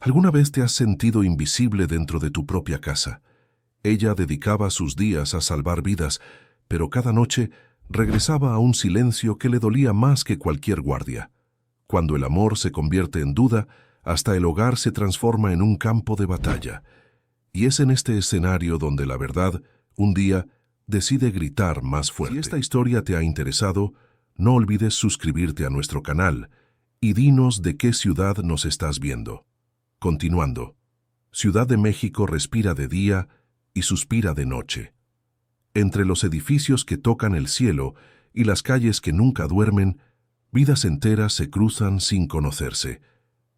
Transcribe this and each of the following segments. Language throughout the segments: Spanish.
¿Alguna vez te has sentido invisible dentro de tu propia casa? Ella dedicaba sus días a salvar vidas, pero cada noche regresaba a un silencio que le dolía más que cualquier guardia. Cuando el amor se convierte en duda, hasta el hogar se transforma en un campo de batalla. Y es en este escenario donde la verdad, un día, decide gritar más fuerte. Si esta historia te ha interesado, no olvides suscribirte a nuestro canal y dinos de qué ciudad nos estás viendo. Continuando, Ciudad de México respira de día y suspira de noche. Entre los edificios que tocan el cielo y las calles que nunca duermen, vidas enteras se cruzan sin conocerse.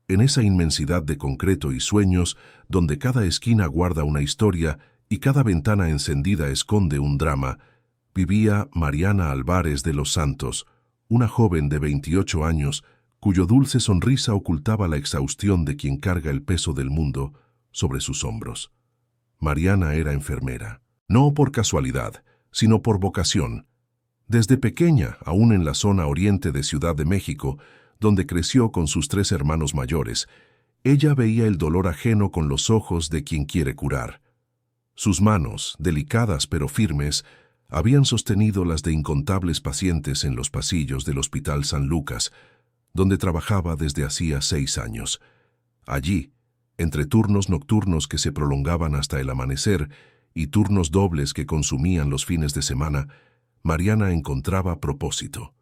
En esa inmensidad de concreto y sueños, donde cada esquina guarda una historia y cada ventana encendida esconde un drama, vivía Mariana Álvarez de los Santos, una joven de 28 años, cuyo dulce sonrisa ocultaba la exhaustión de quien carga el peso del mundo sobre sus hombros. Mariana era enfermera, no por casualidad, sino por vocación. Desde pequeña, aún en la zona oriente de Ciudad de México, donde creció con sus 3 hermanos mayores, ella veía el dolor ajeno con los ojos de quien quiere curar. Sus manos, delicadas pero firmes, habían sostenido las de incontables pacientes en los pasillos del Hospital San Lucas, donde trabajaba desde hacía 6 años. Allí, entre turnos nocturnos que se prolongaban hasta el amanecer y turnos dobles que consumían los fines de semana, Mariana encontraba propósito.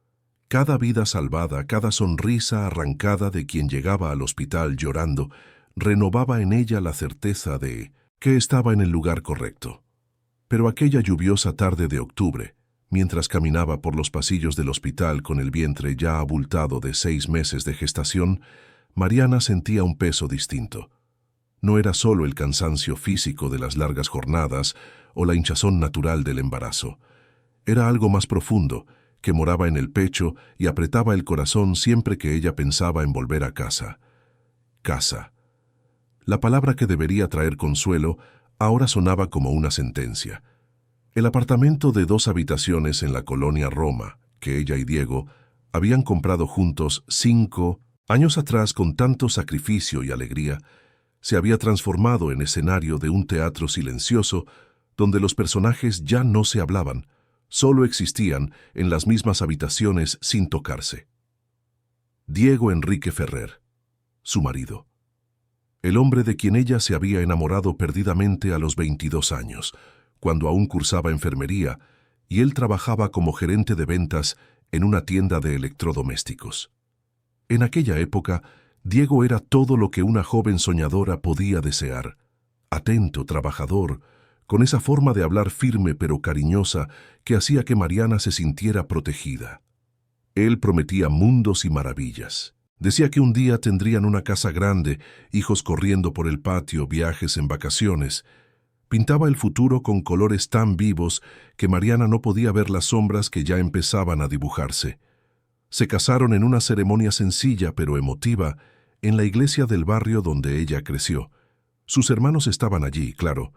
Cada vida salvada, cada sonrisa arrancada de quien llegaba al hospital llorando, renovaba en ella la certeza de que estaba en el lugar correcto. Pero aquella lluviosa tarde de octubre, mientras caminaba por los pasillos del hospital con el vientre ya abultado de 6 meses de gestación, Mariana sentía un peso distinto. No era solo el cansancio físico de las largas jornadas o la hinchazón natural del embarazo. Era algo más profundo, que moraba en el pecho y apretaba el corazón siempre que ella pensaba en volver a casa. Casa. La palabra que debería traer consuelo ahora sonaba como una sentencia. El apartamento de 2 habitaciones en la colonia Roma, que ella y Diego habían comprado juntos 5 años atrás con tanto sacrificio y alegría, se había transformado en escenario de un teatro silencioso donde los personajes ya no se hablaban, solo existían en las mismas habitaciones sin tocarse. Diego Enrique Ferrer, su marido. El hombre de quien ella se había enamorado perdidamente a los 22 años, cuando aún cursaba enfermería, y él trabajaba como gerente de ventas en una tienda de electrodomésticos. En aquella época, Diego era todo lo que una joven soñadora podía desear. Atento, trabajador, con esa forma de hablar firme pero cariñosa que hacía que Mariana se sintiera protegida. Él prometía mundos y maravillas. Decía que un día tendrían una casa grande, hijos corriendo por el patio, viajes en vacaciones. Pintaba el futuro con colores tan vivos que Mariana no podía ver las sombras que ya empezaban a dibujarse. Se casaron en una ceremonia sencilla pero emotiva en la iglesia del barrio donde ella creció. Sus hermanos estaban allí, claro.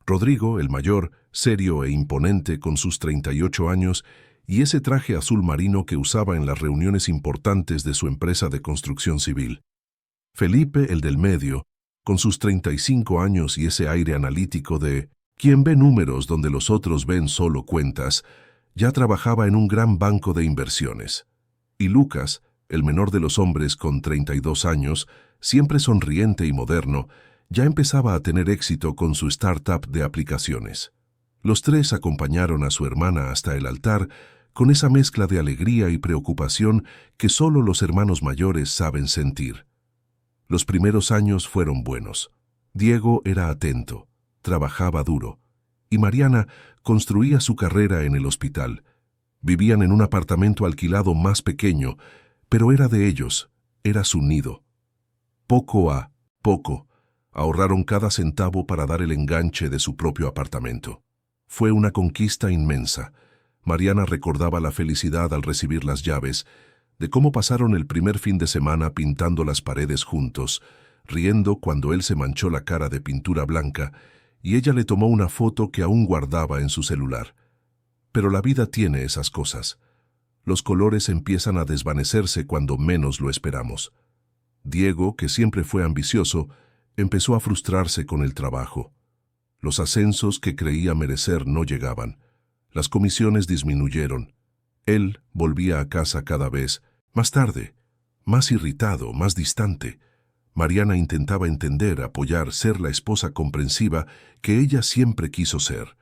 Rodrigo, el mayor, serio e imponente con sus 38 años y ese traje azul marino que usaba en las reuniones importantes de su empresa de construcción civil. Felipe, el del medio, con sus 35 años y ese aire analítico de quien ve números donde los otros ven solo cuentas, ya trabajaba en un gran banco de inversiones. Y Lucas, el menor de los hombres con 32 años, siempre sonriente y moderno, ya empezaba a tener éxito con su startup de aplicaciones. Los 3 acompañaron a su hermana hasta el altar con esa mezcla de alegría y preocupación que solo los hermanos mayores saben sentir. Los primeros años fueron buenos. Diego era atento, trabajaba duro, y Mariana construía su carrera en el hospital. Vivían en un apartamento alquilado más pequeño, pero era de ellos, era su nido. Poco a poco, ahorraron cada centavo para dar el enganche de su propio apartamento. Fue una conquista inmensa. Mariana recordaba la felicidad al recibir las llaves, de cómo pasaron el primer fin de semana pintando las paredes juntos, riendo cuando él se manchó la cara de pintura blanca y ella le tomó una foto que aún guardaba en su celular. Pero la vida tiene esas cosas. Los colores empiezan a desvanecerse cuando menos lo esperamos. Diego, que siempre fue ambicioso, Empezó a frustrarse con el trabajo. Los ascensos que creía merecer no llegaban. Las comisiones disminuyeron. Él volvía a casa cada vez más tarde, más irritado, más distante. Mariana intentaba entender, apoyar, ser la esposa comprensiva que ella siempre quiso ser.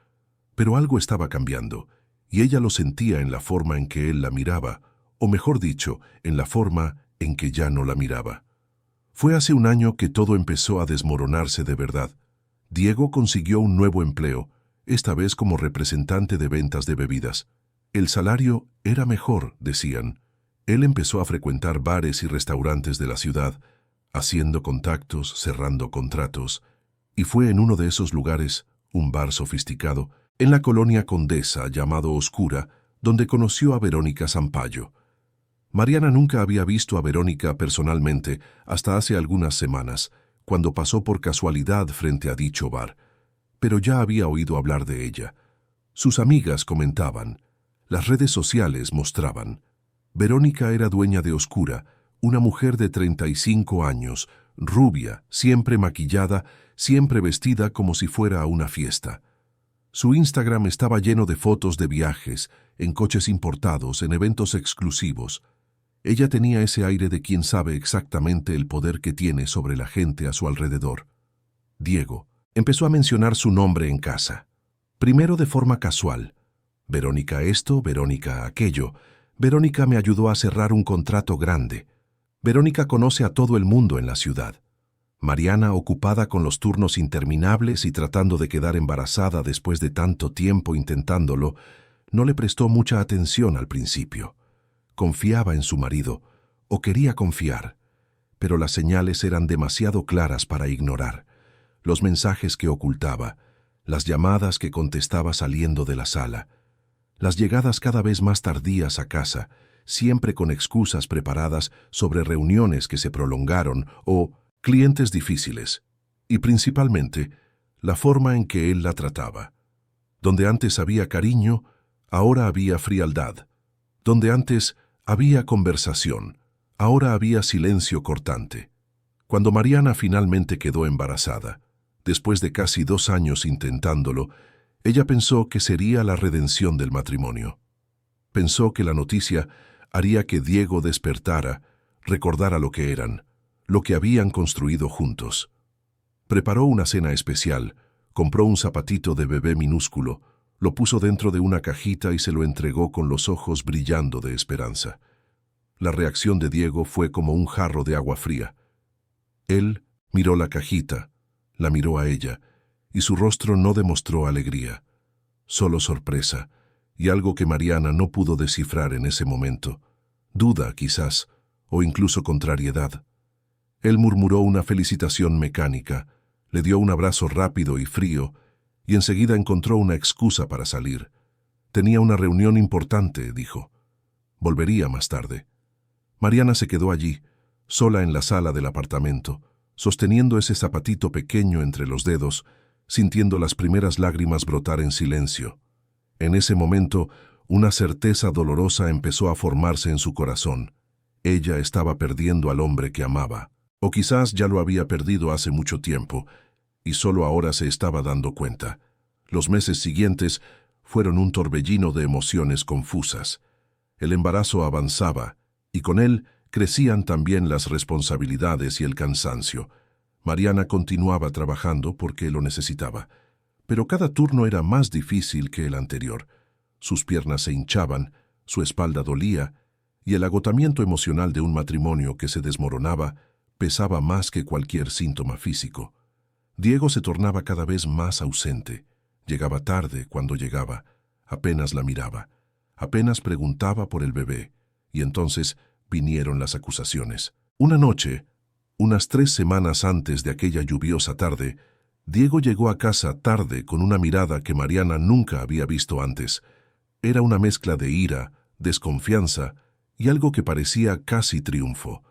Pero algo estaba cambiando, y ella lo sentía en la forma en que él la miraba, o mejor dicho, en la forma en que ya no la miraba. Fue hace un año que todo empezó a desmoronarse de verdad. Diego consiguió un nuevo empleo, esta vez como representante de ventas de bebidas. El salario era mejor, decían. Él empezó a frecuentar bares y restaurantes de la ciudad, haciendo contactos, cerrando contratos, y fue en uno de esos lugares, un bar sofisticado, en la colonia Condesa llamado Oscura, donde conoció a Verónica Sampayo. Mariana nunca había visto a Verónica personalmente hasta hace algunas semanas, cuando pasó por casualidad frente a dicho bar, pero ya había oído hablar de ella. Sus amigas comentaban, las redes sociales mostraban. Verónica era dueña de Oscura, una mujer de 35 años, rubia, siempre maquillada, siempre vestida como si fuera a una fiesta. Su Instagram estaba lleno de fotos de viajes, en coches importados, en eventos exclusivos. Ella tenía ese aire de quien sabe exactamente el poder que tiene sobre la gente a su alrededor. Diego empezó a mencionar su nombre en casa. Primero de forma casual. Verónica esto, Verónica aquello. Verónica me ayudó a cerrar un contrato grande. Verónica conoce a todo el mundo en la ciudad. Mariana, ocupada con los turnos interminables y tratando de quedar embarazada después de tanto tiempo intentándolo, no le prestó mucha atención al principio. Confiaba en su marido, o quería confiar, pero las señales eran demasiado claras para ignorar. Los mensajes que ocultaba, las llamadas que contestaba saliendo de la sala, las llegadas cada vez más tardías a casa, siempre con excusas preparadas sobre reuniones que se prolongaron o clientes difíciles, y principalmente la forma en que él la trataba. Donde antes había cariño, ahora había frialdad. Donde antes había conversación, ahora había silencio cortante. Cuando Mariana finalmente quedó embarazada, después de casi 2 años intentándolo, ella pensó que sería la redención del matrimonio. Pensó que la noticia haría que Diego despertara, recordara lo que eran, lo que habían construido juntos. Preparó una cena especial, compró un zapatito de bebé minúsculo, lo puso dentro de una cajita y se lo entregó con los ojos brillando de esperanza. La reacción de Diego fue como un jarro de agua fría. Él miró la cajita, la miró a ella, y su rostro no demostró alegría, solo sorpresa, y algo que Mariana no pudo descifrar en ese momento, duda quizás, o incluso contrariedad. Él murmuró una felicitación mecánica, le dio un abrazo rápido y frío, y enseguida encontró una excusa para salir. Tenía una reunión importante, dijo. Volvería más tarde. Mariana se quedó allí, sola en la sala del apartamento, sosteniendo ese zapatito pequeño entre los dedos, sintiendo las primeras lágrimas brotar en silencio. En ese momento, una certeza dolorosa empezó a formarse en su corazón. Ella estaba perdiendo al hombre que amaba, o quizás ya lo había perdido hace mucho tiempo, y solo ahora se estaba dando cuenta. Los meses siguientes fueron un torbellino de emociones confusas. El embarazo avanzaba, y con él crecían también las responsabilidades y el cansancio. Mariana continuaba trabajando porque lo necesitaba, pero cada turno era más difícil que el anterior. Sus piernas se hinchaban, su espalda dolía, y el agotamiento emocional de un matrimonio que se desmoronaba pesaba más que cualquier síntoma físico. Diego se tornaba cada vez más ausente. Llegaba tarde cuando llegaba, apenas la miraba, apenas preguntaba por el bebé, y entonces vinieron las acusaciones. Una noche, unas 3 semanas antes de aquella lluviosa tarde, Diego llegó a casa tarde con una mirada que Mariana nunca había visto antes. Era una mezcla de ira, desconfianza y algo que parecía casi triunfo.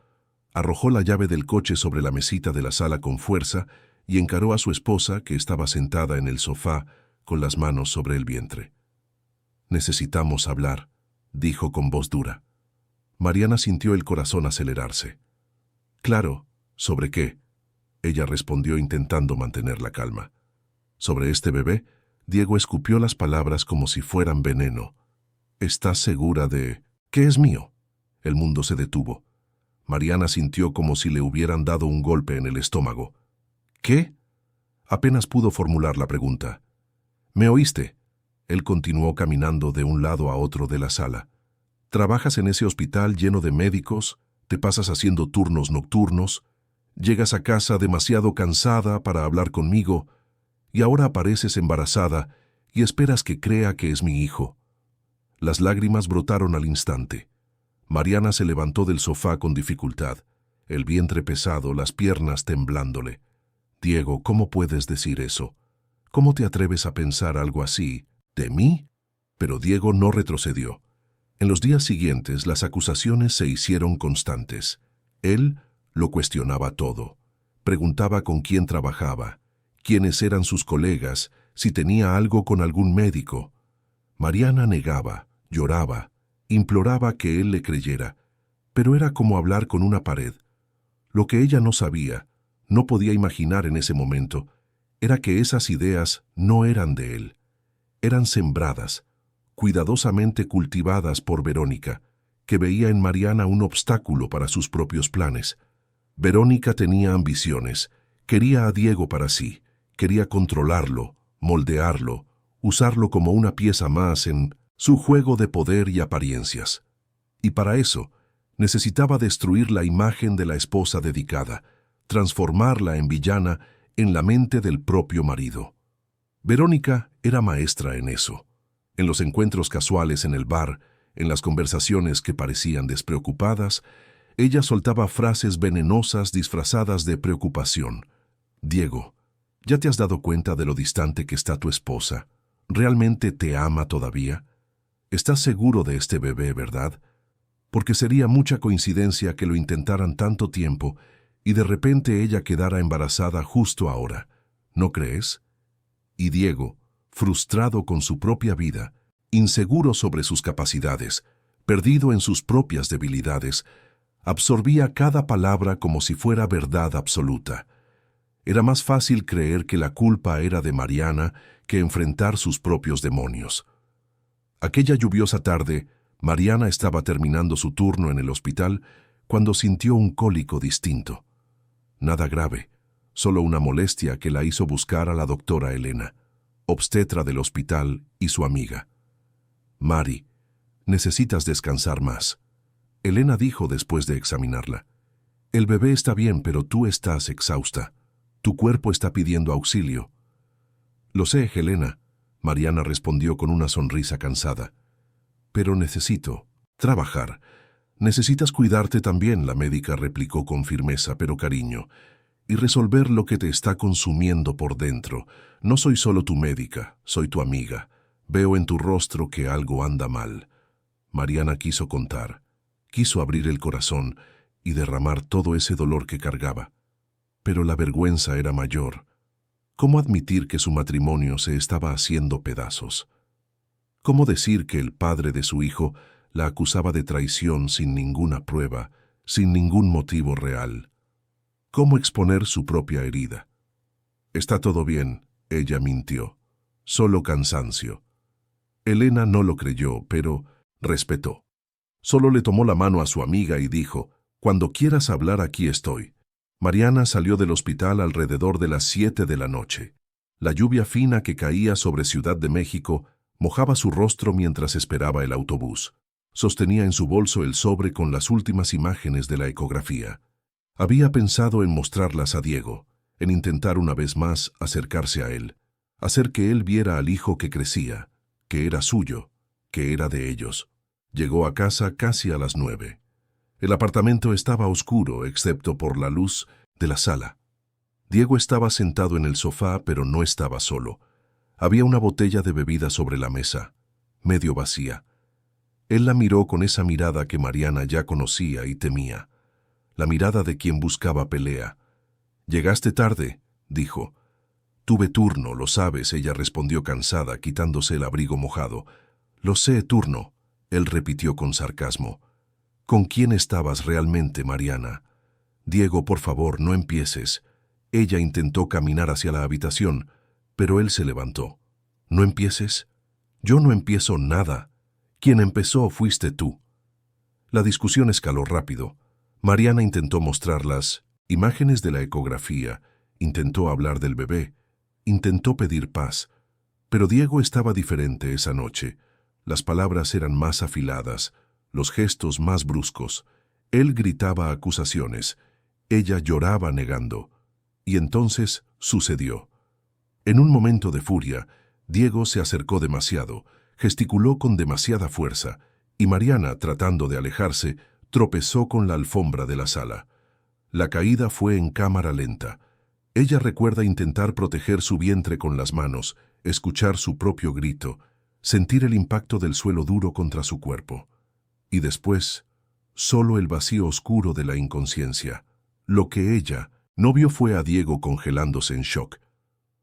Arrojó la llave del coche sobre la mesita de la sala con fuerza y encaró a su esposa, que estaba sentada en el sofá con las manos sobre el vientre. «Necesitamos hablar», dijo con voz dura. Mariana sintió el corazón acelerarse. «Claro, ¿sobre qué?». Ella respondió intentando mantener la calma. Sobre este bebé, Diego escupió las palabras como si fueran veneno. ¿Estás segura de que es mío? El mundo se detuvo. Mariana sintió como si le hubieran dado un golpe en el estómago. ¿Qué? Apenas pudo formular la pregunta. ¿Me oíste? Él continuó caminando de un lado a otro de la sala. ¿Trabajas en ese hospital lleno de médicos? ¿Te pasas haciendo turnos nocturnos? ¿Llegas a casa demasiado cansada para hablar conmigo? Y ahora apareces embarazada y esperas que crea que es mi hijo. Las lágrimas brotaron al instante. Mariana se levantó del sofá con dificultad, el vientre pesado, las piernas temblándole. Diego, ¿cómo puedes decir eso? ¿Cómo te atreves a pensar algo así? ¿De mí? Pero Diego no retrocedió. En los días siguientes, las acusaciones se hicieron constantes. Él lo cuestionaba todo. Preguntaba con quién trabajaba, quiénes eran sus colegas, si tenía algo con algún médico. Mariana negaba, lloraba, imploraba que él le creyera, pero era como hablar con una pared. Lo que ella no sabía, no podía imaginar en ese momento, era que esas ideas no eran de él. Eran sembradas, cuidadosamente cultivadas por Verónica, que veía en Mariana un obstáculo para sus propios planes. Verónica tenía ambiciones, quería a Diego para sí, quería controlarlo, moldearlo, usarlo como una pieza más en su juego de poder y apariencias. Y para eso, necesitaba destruir la imagen de la esposa dedicada, transformarla en villana en la mente del propio marido. Verónica era maestra en eso. En los encuentros casuales en el bar, en las conversaciones que parecían despreocupadas, ella soltaba frases venenosas disfrazadas de preocupación. Diego, ¿ya te has dado cuenta de lo distante que está tu esposa? ¿Realmente te ama todavía? ¿Estás seguro de este bebé, verdad? Porque sería mucha coincidencia que lo intentaran tanto tiempo y de repente ella quedara embarazada justo ahora. ¿No crees? Y Diego, frustrado con su propia vida, inseguro sobre sus capacidades, perdido en sus propias debilidades, absorbía cada palabra como si fuera verdad absoluta. Era más fácil creer que la culpa era de Mariana que enfrentar sus propios demonios. Aquella lluviosa tarde, Mariana estaba terminando su turno en el hospital cuando sintió un cólico distinto. Nada grave, solo una molestia que la hizo buscar a la doctora Elena, obstetra del hospital y su amiga. «Mari, necesitas descansar más», Elena dijo después de examinarla. «El bebé está bien, pero tú estás exhausta. Tu cuerpo está pidiendo auxilio». «Lo sé, Helena», Mariana respondió con una sonrisa cansada. «Pero necesito trabajar. Necesitas cuidarte también», la médica replicó con firmeza pero cariño, «y resolver lo que te está consumiendo por dentro. No soy solo tu médica, soy tu amiga. Veo en tu rostro que algo anda mal». Mariana quiso contar, quiso abrir el corazón y derramar todo ese dolor que cargaba. Pero la vergüenza era mayor. ¿Cómo admitir que su matrimonio se estaba haciendo pedazos? ¿Cómo decir que el padre de su hijo la acusaba de traición sin ninguna prueba, sin ningún motivo real? ¿Cómo exponer su propia herida? «Está todo bien», ella mintió. «Solo cansancio». Elena no lo creyó, pero respetó. Solo le tomó la mano a su amiga y dijo, «Cuando quieras hablar, aquí estoy». Mariana salió del hospital alrededor de las 7 de la noche. La lluvia fina que caía sobre Ciudad de México mojaba su rostro mientras esperaba el autobús. Sostenía en su bolso el sobre con las últimas imágenes de la ecografía. Había pensado en mostrarlas a Diego, en intentar una vez más acercarse a él, hacer que él viera al hijo que crecía, que era suyo, que era de ellos. Llegó a casa casi a las 9. El apartamento estaba oscuro, excepto por la luz de la sala. Diego estaba sentado en el sofá, pero no estaba solo. Había una botella de bebida sobre la mesa, medio vacía. Él la miró con esa mirada que Mariana ya conocía y temía, la mirada de quien buscaba pelea. «Llegaste tarde», dijo. «Tuve turno, lo sabes», ella respondió cansada, quitándose el abrigo mojado. «Lo sé, turno», él repitió con sarcasmo. «¿Con quién estabas realmente, Mariana?» «Diego, por favor, no empieces». Ella intentó caminar hacia la habitación, pero él se levantó. «No empieces. Yo no empiezo nada. Quien empezó fuiste tú». La discusión escaló rápido. Mariana intentó mostrar las imágenes de la ecografía, intentó hablar del bebé, intentó pedir paz. Pero Diego estaba diferente esa noche. Las palabras eran más afiladas, los gestos más bruscos. Él gritaba acusaciones, ella lloraba negando. Y entonces sucedió. En un momento de furia, Diego se acercó demasiado, gesticuló con demasiada fuerza, y Mariana, tratando de alejarse, tropezó con la alfombra de la sala. La caída fue en cámara lenta. Ella recuerda intentar proteger su vientre con las manos, escuchar su propio grito, sentir el impacto del suelo duro contra su cuerpo. Y después, solo el vacío oscuro de la inconsciencia. Lo que ella no vio fue a Diego congelándose en shock.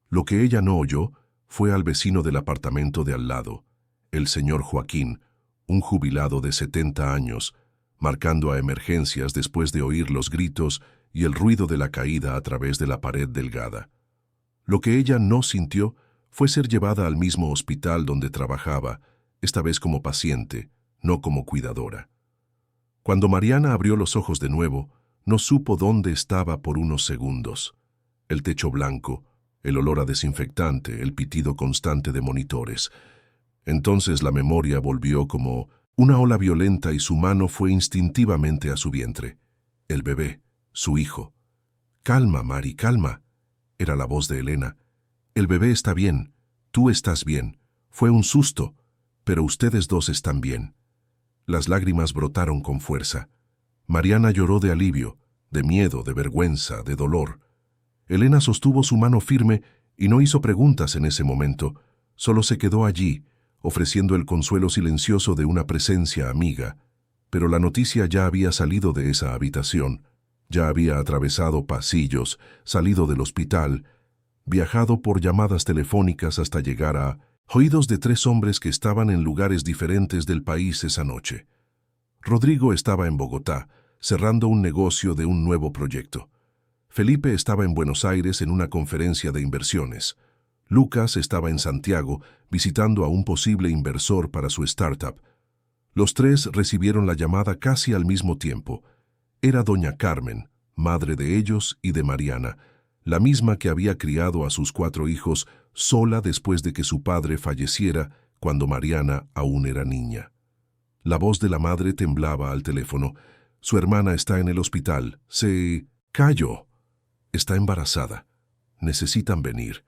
Lo que ella no oyó fue al vecino del apartamento de al lado, el señor Joaquín, un jubilado de 70 años, marcando a emergencias después de oír los gritos y el ruido de la caída a través de la pared delgada. Lo que ella no sintió fue ser llevada al mismo hospital donde trabajaba, esta vez como paciente, no como cuidadora. Cuando Mariana abrió los ojos de nuevo, no supo dónde estaba por unos segundos. El techo blanco, el olor a desinfectante, el pitido constante de monitores. Entonces la memoria volvió como una ola violenta y su mano fue instintivamente a su vientre. El bebé, su hijo. «Calma, Mari, calma», era la voz de Elena. «El bebé está bien, tú estás bien. Fue un susto, pero ustedes dos están bien». Las lágrimas brotaron con fuerza. Mariana lloró de alivio, de miedo, de vergüenza, de dolor. Elena sostuvo su mano firme y no hizo preguntas en ese momento, solo se quedó allí, ofreciendo el consuelo silencioso de una presencia amiga. Pero la noticia ya había salido de esa habitación, ya había atravesado pasillos, salido del hospital, viajado por llamadas telefónicas hasta llegar a oídos de 3 hombres que estaban en lugares diferentes del país esa noche. Rodrigo estaba en Bogotá, cerrando un negocio de un nuevo proyecto. Felipe estaba en Buenos Aires en una conferencia de inversiones. Lucas estaba en Santiago visitando a un posible inversor para su startup. Los 3 recibieron la llamada casi al mismo tiempo. Era doña Carmen, madre de ellos y de Mariana, la misma que había criado a sus 4 hijos sola después de que su padre falleciera cuando Mariana aún era niña. La voz de la madre temblaba al teléfono. «Su hermana está en el hospital. Se cayó. Está embarazada. Necesitan venir».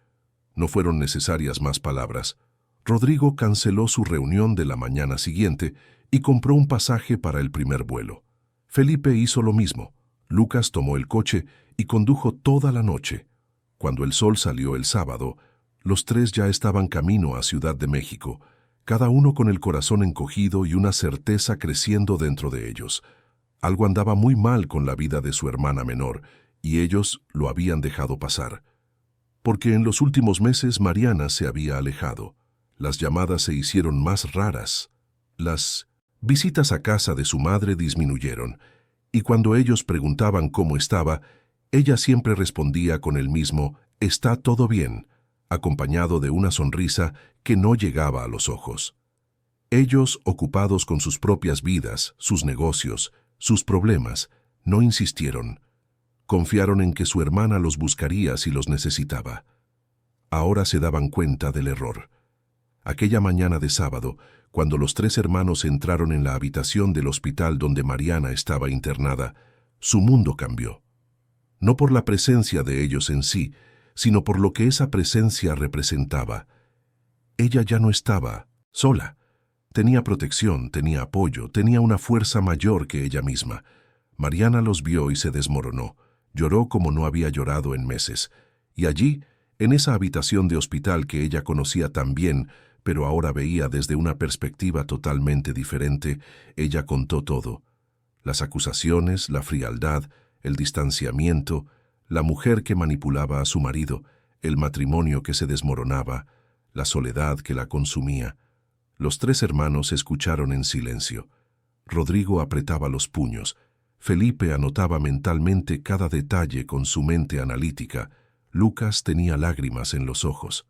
No fueron necesarias más palabras. Rodrigo canceló su reunión de la mañana siguiente y compró un pasaje para el primer vuelo. Felipe hizo lo mismo. Lucas tomó el coche y condujo toda la noche. Cuando el sol salió el sábado, los 3 ya estaban camino a Ciudad de México, cada uno con el corazón encogido y una certeza creciendo dentro de ellos. Algo andaba muy mal con la vida de su hermana menor, y ellos lo habían dejado pasar. Porque en los últimos meses Mariana se había alejado. Las llamadas se hicieron más raras. Las visitas a casa de su madre disminuyeron, y cuando ellos preguntaban cómo estaba, ella siempre respondía con el mismo «está todo bien», acompañado de una sonrisa que no llegaba a los ojos. Ellos, ocupados con sus propias vidas, sus negocios, sus problemas, no insistieron. Confiaron en que su hermana los buscaría si los necesitaba. Ahora se daban cuenta del error. Aquella mañana de sábado, cuando los 3 hermanos entraron en la habitación del hospital donde Mariana estaba internada, su mundo cambió. No por la presencia de ellos en sí, sino por lo que esa presencia representaba. Ella ya no estaba sola. Tenía protección, tenía apoyo, tenía una fuerza mayor que ella misma. Mariana los vio y se desmoronó. Lloró como no había llorado en meses. Y allí, en esa habitación de hospital que ella conocía tan bien, pero ahora veía desde una perspectiva totalmente diferente, ella contó todo. Las acusaciones, la frialdad, el distanciamiento, la mujer que manipulaba a su marido, el matrimonio que se desmoronaba, la soledad que la consumía. Los 3 hermanos escucharon en silencio. Rodrigo apretaba los puños. Felipe anotaba mentalmente cada detalle con su mente analítica. Lucas tenía lágrimas en los ojos.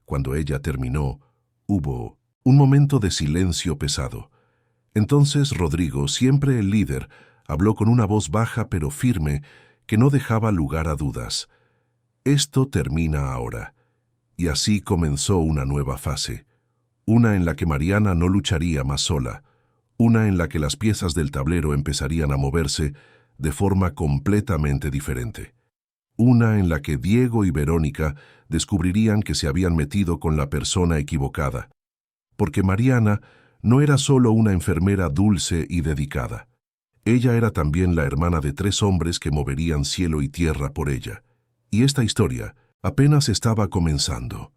Cuando ella terminó, hubo un momento de silencio pesado. Entonces Rodrigo, siempre el líder, habló con una voz baja pero firme que no dejaba lugar a dudas. Esto termina ahora. Y así comenzó una nueva fase. Una en la que Mariana no lucharía más sola. Una en la que las piezas del tablero empezarían a moverse de forma completamente diferente. Una en la que Diego y Verónica descubrirían que se habían metido con la persona equivocada. Porque Mariana no era solo una enfermera dulce y dedicada. Ella era también la hermana de 3 hombres que moverían cielo y tierra por ella. Y esta historia apenas estaba comenzando.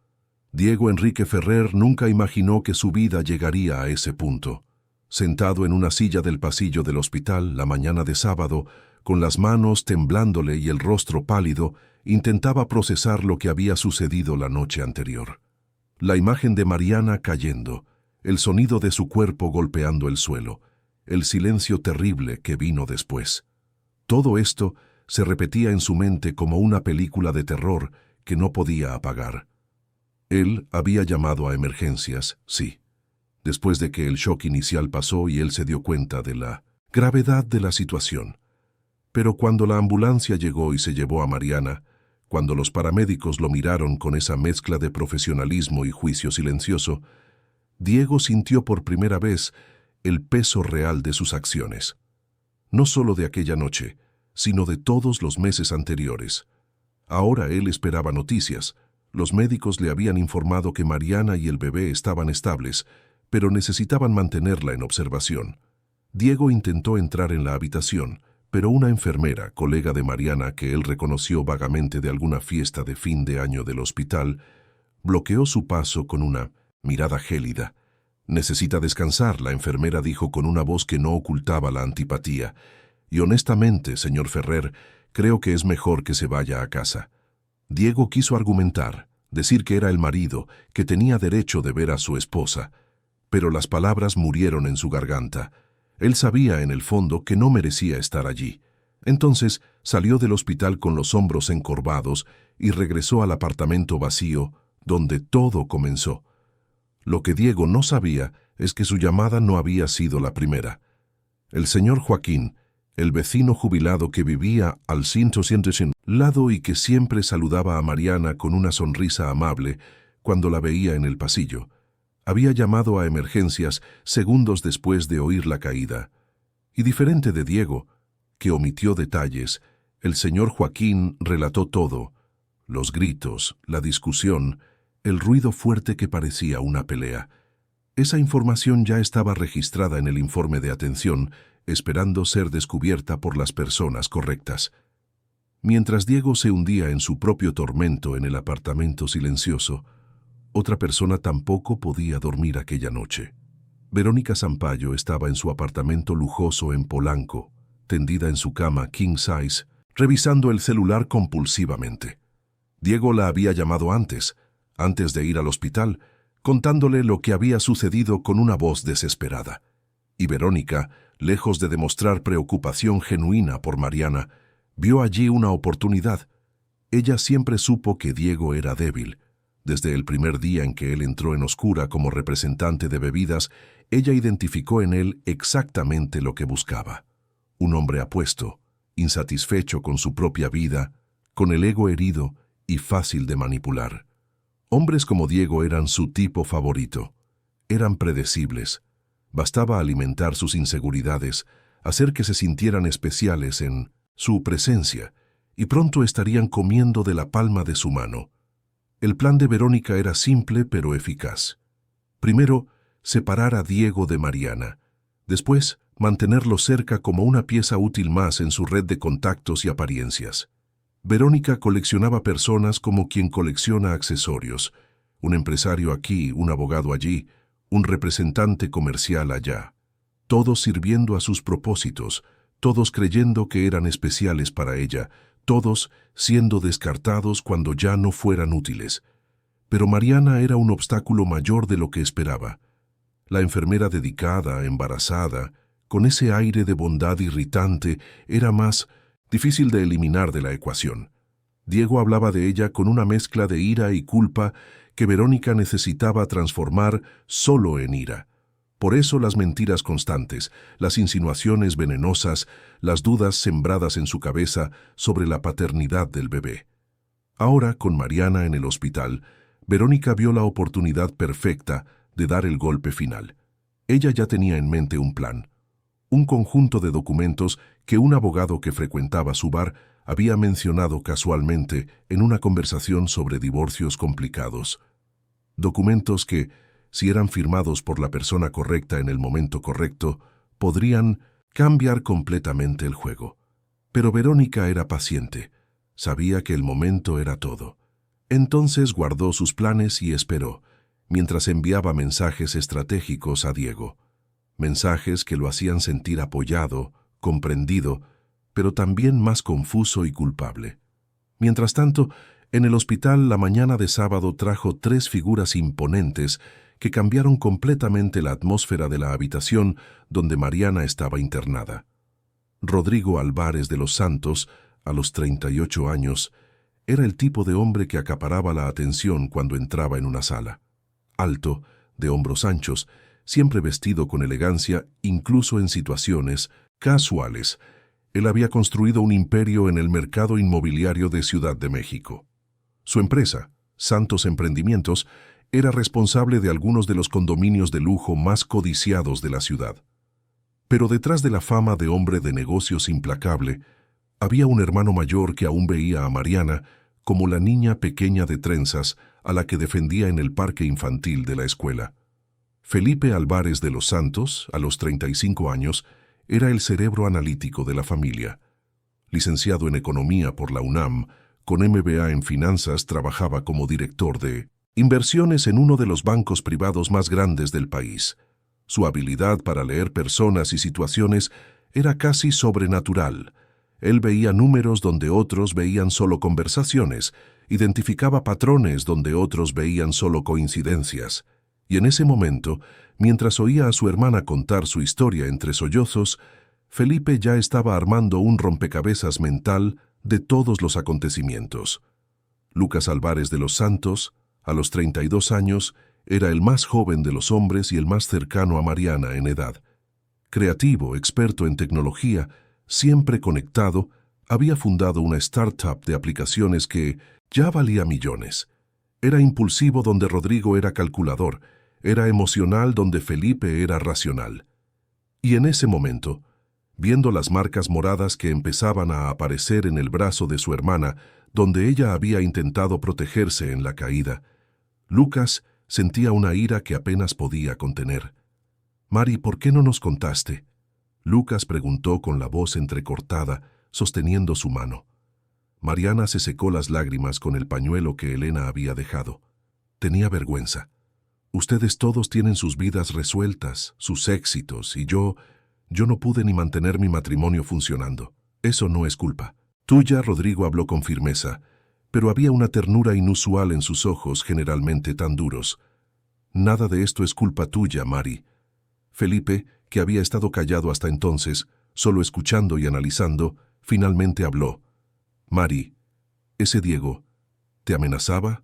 Diego Enrique Ferrer nunca imaginó que su vida llegaría a ese punto. Sentado en una silla del pasillo del hospital la mañana de sábado, con las manos temblándole y el rostro pálido, intentaba procesar lo que había sucedido la noche anterior. La imagen de Mariana cayendo, el sonido de su cuerpo golpeando el suelo, el silencio terrible que vino después. Todo esto se repetía en su mente como una película de terror que no podía apagar. Él había llamado a emergencias, sí, después de que el shock inicial pasó y él se dio cuenta de la gravedad de la situación. Pero cuando la ambulancia llegó y se llevó a Mariana, cuando los paramédicos lo miraron con esa mezcla de profesionalismo y juicio silencioso, Diego sintió por primera vez el peso real de sus acciones. No solo de aquella noche, sino de todos los meses anteriores. Ahora él esperaba noticias. Los médicos le habían informado que Mariana y el bebé estaban estables, pero necesitaban mantenerla en observación. Diego intentó entrar en la habitación, pero una enfermera, colega de Mariana que él reconoció vagamente de alguna fiesta de fin de año del hospital, bloqueó su paso con una mirada gélida. «Necesita descansar», la enfermera dijo con una voz que no ocultaba la antipatía. «Y honestamente, señor Ferrer, creo que es mejor que se vaya a casa». Diego quiso argumentar, decir que era el marido, que tenía derecho de ver a su esposa, pero las palabras murieron en su garganta. Él sabía en el fondo que no merecía estar allí. Entonces salió del hospital con los hombros encorvados y regresó al apartamento vacío, donde todo comenzó. Lo que Diego no sabía es que su llamada no había sido la primera. El señor Joaquín, el vecino jubilado que vivía al 100 lado y que siempre saludaba a Mariana con una sonrisa amable cuando la veía en el pasillo, había llamado a emergencias segundos después de oír la caída. Y diferente de Diego, que omitió detalles, el señor Joaquín relató todo: los gritos, la discusión, el ruido fuerte que parecía una pelea. Esa información ya estaba registrada en el informe de atención, esperando ser descubierta por las personas correctas. Mientras Diego se hundía en su propio tormento en el apartamento silencioso, otra persona tampoco podía dormir aquella noche. Verónica Sampaio estaba en su apartamento lujoso en Polanco, tendida en su cama king size, revisando el celular compulsivamente. Diego la había llamado antes de ir al hospital, contándole lo que había sucedido con una voz desesperada. Y Verónica, lejos de demostrar preocupación genuina por Mariana, vio allí una oportunidad. Ella siempre supo que Diego era débil. Desde el primer día en que él entró en Oscura como representante de bebidas, ella identificó en él exactamente lo que buscaba. Un hombre apuesto, insatisfecho con su propia vida, con el ego herido y fácil de manipular. Hombres como Diego eran su tipo favorito. Eran predecibles. Bastaba alimentar sus inseguridades, hacer que se sintieran especiales en su presencia, y pronto estarían comiendo de la palma de su mano. El plan de Verónica era simple pero eficaz. Primero, separar a Diego de Mariana. Después, mantenerlo cerca como una pieza útil más en su red de contactos y apariencias. Verónica coleccionaba personas como quien colecciona accesorios. Un empresario aquí, un abogado allí, un representante comercial allá. Todos sirviendo a sus propósitos, todos creyendo que eran especiales para ella, todos siendo descartados cuando ya no fueran útiles. Pero Mariana era un obstáculo mayor de lo que esperaba. La enfermera dedicada, embarazada, con ese aire de bondad irritante, era más difícil de eliminar de la ecuación. Diego hablaba de ella con una mezcla de ira y culpa que Verónica necesitaba transformar solo en ira. Por eso las mentiras constantes, las insinuaciones venenosas, las dudas sembradas en su cabeza sobre la paternidad del bebé. Ahora, con Mariana en el hospital, Verónica vio la oportunidad perfecta de dar el golpe final. Ella ya tenía en mente un plan, un conjunto de documentos que un abogado que frecuentaba su bar había mencionado casualmente en una conversación sobre divorcios complicados. Documentos que, si eran firmados por la persona correcta en el momento correcto, podrían cambiar completamente el juego. Pero Verónica era paciente. Sabía que el momento era todo. Entonces guardó sus planes y esperó, mientras enviaba mensajes estratégicos a Diego. Mensajes que lo hacían sentir apoyado, comprendido, pero también más confuso y culpable. Mientras tanto, en el hospital la mañana de sábado trajo 3 figuras imponentes que cambiaron completamente la atmósfera de la habitación donde Mariana estaba internada. Rodrigo Álvarez de los Santos, a los 38 años, era el tipo de hombre que acaparaba la atención cuando entraba en una sala. Alto, de hombros anchos, siempre vestido con elegancia, incluso en situaciones casuales. Él había construido un imperio en el mercado inmobiliario de Ciudad de México. Su empresa, Santos Emprendimientos, era responsable de algunos de los condominios de lujo más codiciados de la ciudad. Pero detrás de la fama de hombre de negocios implacable, había un hermano mayor que aún veía a Mariana como la niña pequeña de trenzas a la que defendía en el parque infantil de la escuela. Felipe Álvarez de los Santos, a los 35 años, era el cerebro analítico de la familia. Licenciado en Economía por la UNAM, con MBA en Finanzas, trabajaba como director de inversiones en uno de los bancos privados más grandes del país. Su habilidad para leer personas y situaciones era casi sobrenatural. Él veía números donde otros veían solo conversaciones, identificaba patrones donde otros veían solo coincidencias. Y en ese momento, mientras oía a su hermana contar su historia entre sollozos, Felipe ya estaba armando un rompecabezas mental de todos los acontecimientos. Lucas Álvarez de los Santos, a los 32 años, era el más joven de los hombres y el más cercano a Mariana en edad. Creativo, experto en tecnología, siempre conectado, había fundado una startup de aplicaciones que ya valía millones. Era impulsivo donde Rodrigo era calculador, era emocional donde Felipe era racional. Y en ese momento, viendo las marcas moradas que empezaban a aparecer en el brazo de su hermana, donde ella había intentado protegerse en la caída, Lucas sentía una ira que apenas podía contener. «Mari, ¿por qué no nos contaste?», Lucas preguntó con la voz entrecortada, sosteniendo su mano. Mariana se secó las lágrimas con el pañuelo que Elena había dejado. Tenía vergüenza. «Ustedes todos tienen sus vidas resueltas, sus éxitos, y yo no pude ni mantener mi matrimonio funcionando. Eso no es culpa tuya», Rodrigo habló con firmeza, pero había una ternura inusual en sus ojos, generalmente tan duros. «Nada de esto es culpa tuya, Mari». Felipe, que había estado callado hasta entonces, solo escuchando y analizando, finalmente habló. «Mari, ese Diego, ¿te amenazaba?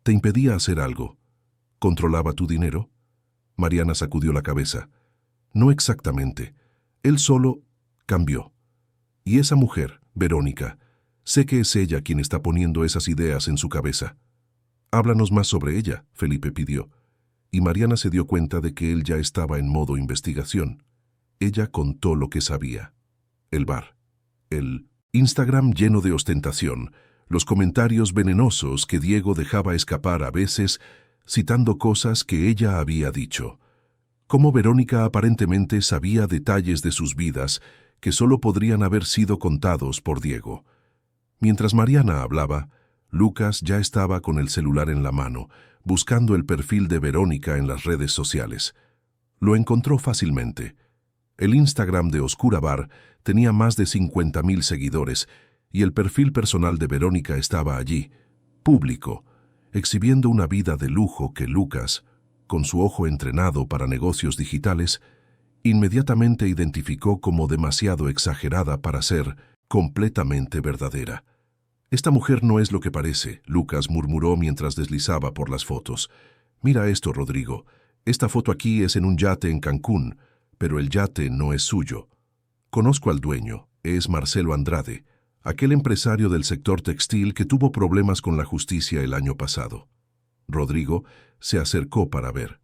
¿Te impedía hacer algo? ¿Controlaba tu dinero?» Mariana sacudió la cabeza. «No exactamente. Él solo cambió. Y esa mujer, Verónica, sé que es ella quien está poniendo esas ideas en su cabeza». «Háblanos más sobre ella», Felipe pidió. Y Mariana se dio cuenta de que él ya estaba en modo investigación. Ella contó lo que sabía. El bar. El Instagram lleno de ostentación. Los comentarios venenosos que Diego dejaba escapar a veces, citando cosas que ella había dicho. Cómo Verónica aparentemente sabía detalles de sus vidas que solo podrían haber sido contados por Diego. Mientras Mariana hablaba, Lucas ya estaba con el celular en la mano, buscando el perfil de Verónica en las redes sociales. Lo encontró fácilmente. El Instagram de Oscura Bar tenía más de 50,000 seguidores y el perfil personal de Verónica estaba allí, público, exhibiendo una vida de lujo que Lucas, con su ojo entrenado para negocios digitales, Inmediatamente identificó como demasiado exagerada para ser completamente verdadera. «Esta mujer no es lo que parece», Lucas murmuró mientras deslizaba por las fotos. «Mira esto, Rodrigo. Esta foto aquí es en un yate en Cancún, pero el yate no es suyo. Conozco al dueño, es Marcelo Andrade, aquel empresario del sector textil que tuvo problemas con la justicia el año pasado». Rodrigo se acercó para ver.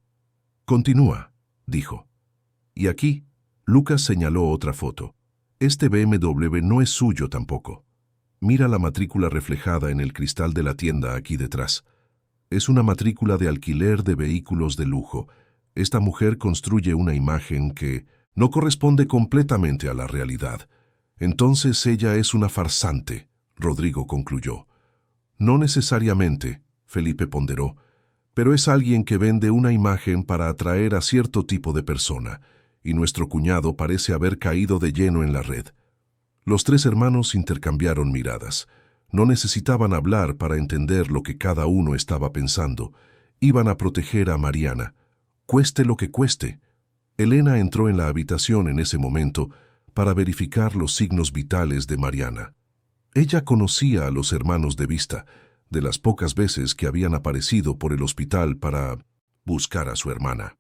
«Continúa», dijo. «Y aquí», Lucas señaló otra foto. «Este BMW no es suyo tampoco. Mira la matrícula reflejada en el cristal de la tienda aquí detrás. Es una matrícula de alquiler de vehículos de lujo. Esta mujer construye una imagen que no corresponde completamente a la realidad. Entonces ella es una farsante», Rodrigo concluyó. «No necesariamente», Felipe ponderó, «pero es alguien que vende una imagen para atraer a cierto tipo de persona, y nuestro cuñado parece haber caído de lleno en la red». Los tres hermanos intercambiaron miradas. No necesitaban hablar para entender lo que cada uno estaba pensando. Iban a proteger a Mariana, cueste lo que cueste. Elena entró en la habitación en ese momento para verificar los signos vitales de Mariana. Ella conocía a los hermanos de vista, de las pocas veces que habían aparecido por el hospital para buscar a su hermana.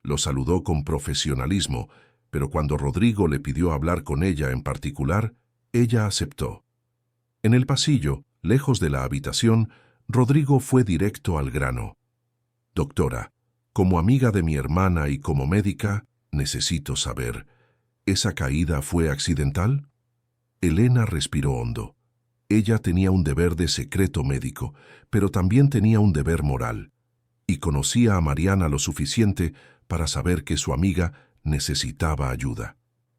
Lo saludó con profesionalismo, pero cuando Rodrigo le pidió hablar con ella en particular, ella aceptó. En el pasillo, lejos de la habitación, Rodrigo fue directo al grano. «Doctora, como amiga de mi hermana y como médica, necesito saber, ¿esa caída fue accidental?» Elena respiró hondo. Ella tenía un deber de secreto médico, pero también tenía un deber moral, y conocía a Mariana lo suficiente para saber que su amiga necesitaba ayuda.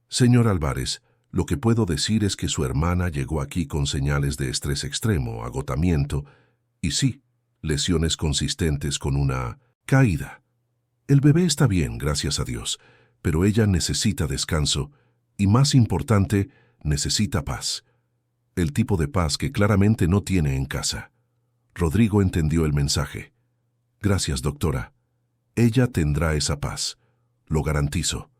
«Señor Álvarez, lo que puedo decir es que su hermana llegó aquí con señales de estrés extremo, agotamiento y sí, lesiones consistentes con una caída. El bebé está bien, gracias a Dios, pero ella necesita descanso y, más importante, necesita paz. El tipo de paz que claramente no tiene en casa». Rodrigo entendió el mensaje. «Gracias, doctora. Ella tendrá esa paz, lo garantizo».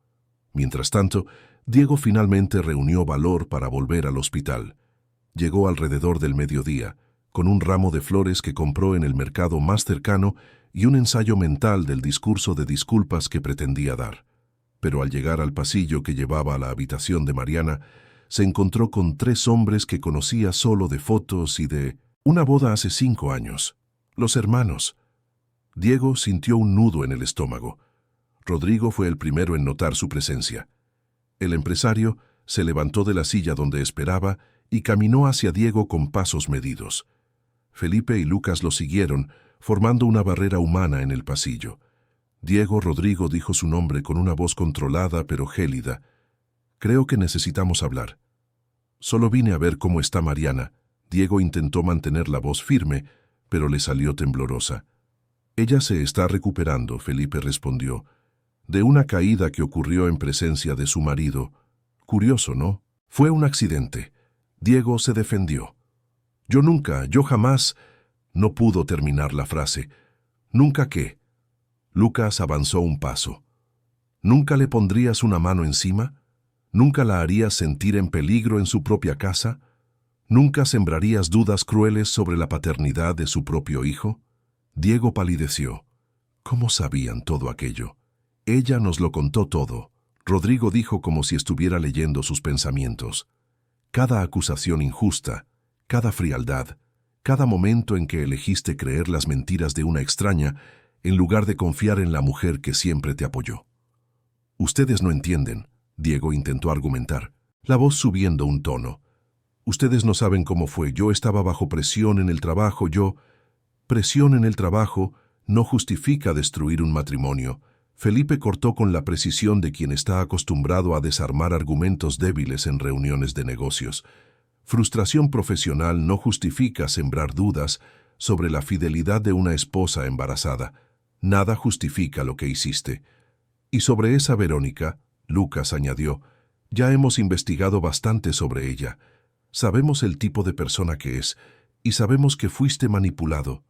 Mientras tanto, Diego finalmente reunió valor para volver al hospital. Llegó alrededor del mediodía, con un ramo de flores que compró en el mercado más cercano y un ensayo mental del discurso de disculpas que pretendía dar. Pero al llegar al pasillo que llevaba a la habitación de Mariana, se encontró con tres hombres que conocía solo de fotos y de una boda hace 5 años. Los hermanos. Diego sintió un nudo en el estómago. Rodrigo fue el primero en notar su presencia. El empresario se levantó de la silla donde esperaba y caminó hacia Diego con pasos medidos. Felipe y Lucas lo siguieron, formando una barrera humana en el pasillo. Rodrigo dijo su nombre con una voz controlada pero gélida. «Creo que necesitamos hablar». «Solo vine a ver cómo está Mariana». Diego intentó mantener la voz firme, pero le salió temblorosa. «Ella se está recuperando», Felipe respondió, «de una caída que ocurrió en presencia de su marido. Curioso, ¿no? Fue un accidente». Diego se defendió. Yo jamás... No pudo terminar la frase. «¿Nunca qué?» Lucas avanzó un paso. «¿Nunca le pondrías una mano encima? ¿Nunca la harías sentir en peligro en su propia casa? ¿Nunca sembrarías dudas crueles sobre la paternidad de su propio hijo?» Diego palideció. ¿Cómo sabían todo aquello? «Ella nos lo contó todo», Rodrigo dijo como si estuviera leyendo sus pensamientos. «Cada acusación injusta, cada frialdad, cada momento en que elegiste creer las mentiras de una extraña en lugar de confiar en la mujer que siempre te apoyó». «Ustedes no entienden», Diego intentó argumentar, la voz subiendo un tono. «Ustedes no saben cómo fue. Yo estaba bajo presión en el trabajo. Presión en el trabajo no justifica destruir un matrimonio». Felipe cortó con la precisión de quien está acostumbrado a desarmar argumentos débiles en reuniones de negocios. Frustración profesional no justifica sembrar dudas sobre la fidelidad de una esposa embarazada. Nada justifica lo que hiciste. Y sobre esa Verónica, Lucas añadió, ya hemos investigado bastante sobre ella. Sabemos el tipo de persona que es, y sabemos que fuiste manipulado.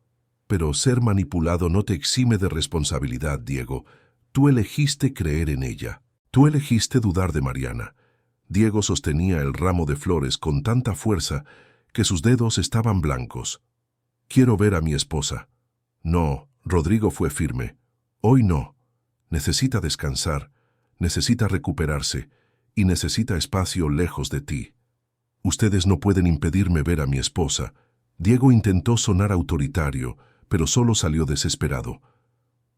Pero ser manipulado no te exime de responsabilidad, Diego. Tú elegiste creer en ella. Tú elegiste dudar de Mariana. Diego sostenía el ramo de flores con tanta fuerza que sus dedos estaban blancos. Quiero ver a mi esposa. No, Rodrigo fue firme. Hoy no. Necesita descansar, necesita recuperarse y necesita espacio lejos de ti. Ustedes no pueden impedirme ver a mi esposa. Diego intentó sonar autoritario, pero solo salió desesperado.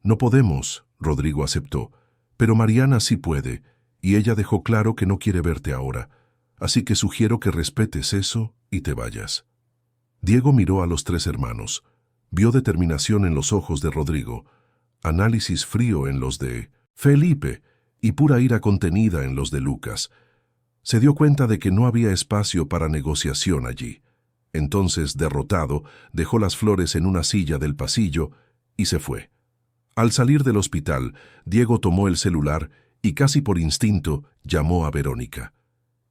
No podemos, Rodrigo aceptó, pero Mariana sí puede, y ella dejó claro que no quiere verte ahora, así que sugiero que respetes eso y te vayas. Diego miró a los tres hermanos, vio determinación en los ojos de Rodrigo, análisis frío en los de Felipe y pura ira contenida en los de Lucas. Se dio cuenta de que no había espacio para negociación allí. Entonces, derrotado, dejó las flores en una silla del pasillo y se fue. Al salir del hospital, Diego tomó el celular y casi por instinto llamó a Verónica.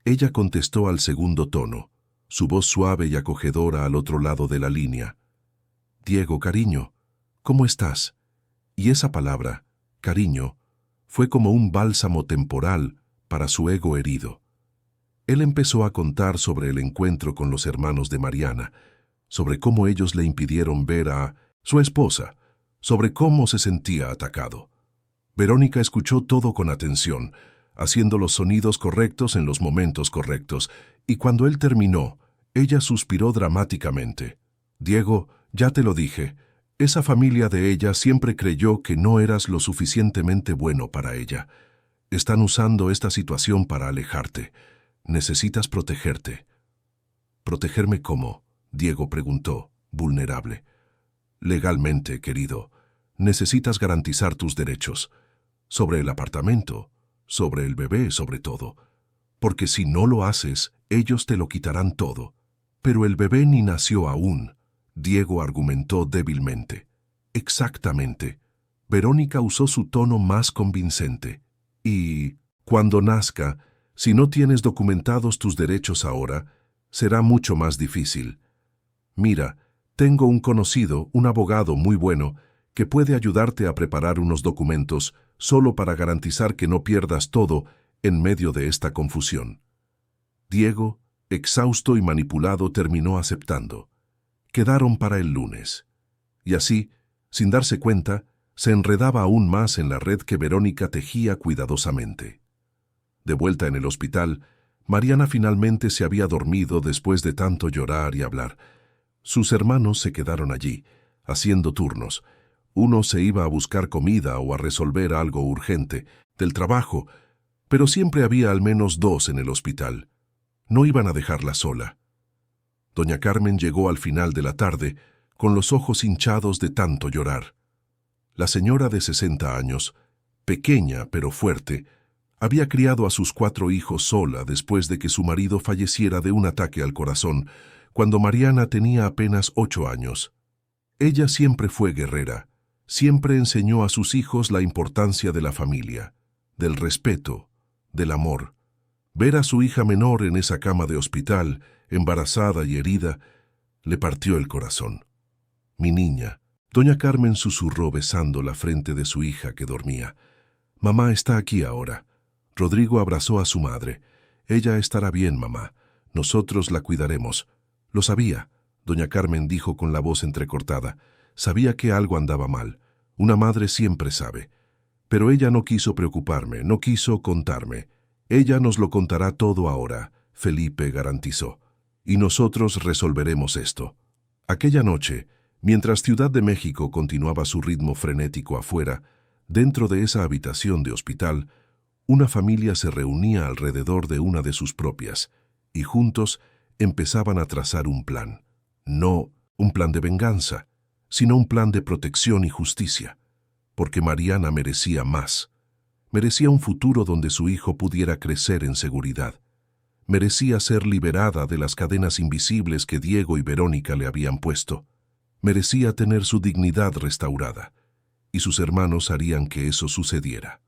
Ella contestó al segundo tono, su voz suave y acogedora al otro lado de la línea. «Diego, cariño, ¿cómo estás?» Y esa palabra, cariño, fue como un bálsamo temporal para su ego herido. Él empezó a contar sobre el encuentro con los hermanos de Mariana, sobre cómo ellos le impidieron ver a su esposa, sobre cómo se sentía atacado. Verónica escuchó todo con atención, haciendo los sonidos correctos en los momentos correctos, y cuando él terminó, ella suspiró dramáticamente. «Diego, ya te lo dije, esa familia de ella siempre creyó que no eras lo suficientemente bueno para ella. Están usando esta situación para alejarte. Necesitas protegerte». «¿Protegerme cómo?», Diego preguntó, vulnerable. «Legalmente, querido. Necesitas garantizar tus derechos. Sobre el apartamento, sobre el bebé, sobre todo. Porque si no lo haces, ellos te lo quitarán todo. Pero el bebé ni nació aún», Diego argumentó débilmente. «Exactamente». Verónica usó su tono más convincente. «Y cuando nazca, si no tienes documentados tus derechos ahora, será mucho más difícil. Mira, tengo un conocido, un abogado muy bueno, que puede ayudarte a preparar unos documentos solo para garantizar que no pierdas todo en medio de esta confusión». Diego, exhausto y manipulado, terminó aceptando. Quedaron para el lunes. Y así, sin darse cuenta, se enredaba aún más en la red que Verónica tejía cuidadosamente. De vuelta en el hospital, Mariana finalmente se había dormido después de tanto llorar y hablar. Sus hermanos se quedaron allí, haciendo turnos. Uno se iba a buscar comida o a resolver algo urgente, del trabajo, pero siempre había al menos dos en el hospital. No iban a dejarla sola. Doña Carmen llegó al final de la tarde, con los ojos hinchados de tanto llorar. La señora de 60 años, pequeña pero fuerte, había criado a sus 4 hijos sola después de que su marido falleciera de un ataque al corazón, cuando Mariana tenía apenas 8 años. Ella siempre fue guerrera, siempre enseñó a sus hijos la importancia de la familia, del respeto, del amor. Ver a su hija menor en esa cama de hospital, embarazada y herida, le partió el corazón. «Mi niña», doña Carmen susurró besando la frente de su hija que dormía. «Mamá está aquí ahora». Rodrigo abrazó a su madre. «Ella estará bien, mamá. Nosotros la cuidaremos». «Lo sabía», doña Carmen dijo con la voz entrecortada. «Sabía que algo andaba mal. Una madre siempre sabe. Pero ella no quiso preocuparme, no quiso contarme. Ella nos lo contará todo ahora», Felipe garantizó. «Y nosotros resolveremos esto». Aquella noche, mientras Ciudad de México continuaba su ritmo frenético afuera, dentro de esa habitación de hospital, una familia se reunía alrededor de una de sus propias, y juntos empezaban a trazar un plan. No un plan de venganza, sino un plan de protección y justicia, porque Mariana merecía más. Merecía un futuro donde su hijo pudiera crecer en seguridad. Merecía ser liberada de las cadenas invisibles que Diego y Verónica le habían puesto. Merecía tener su dignidad restaurada, y sus hermanos harían que eso sucediera.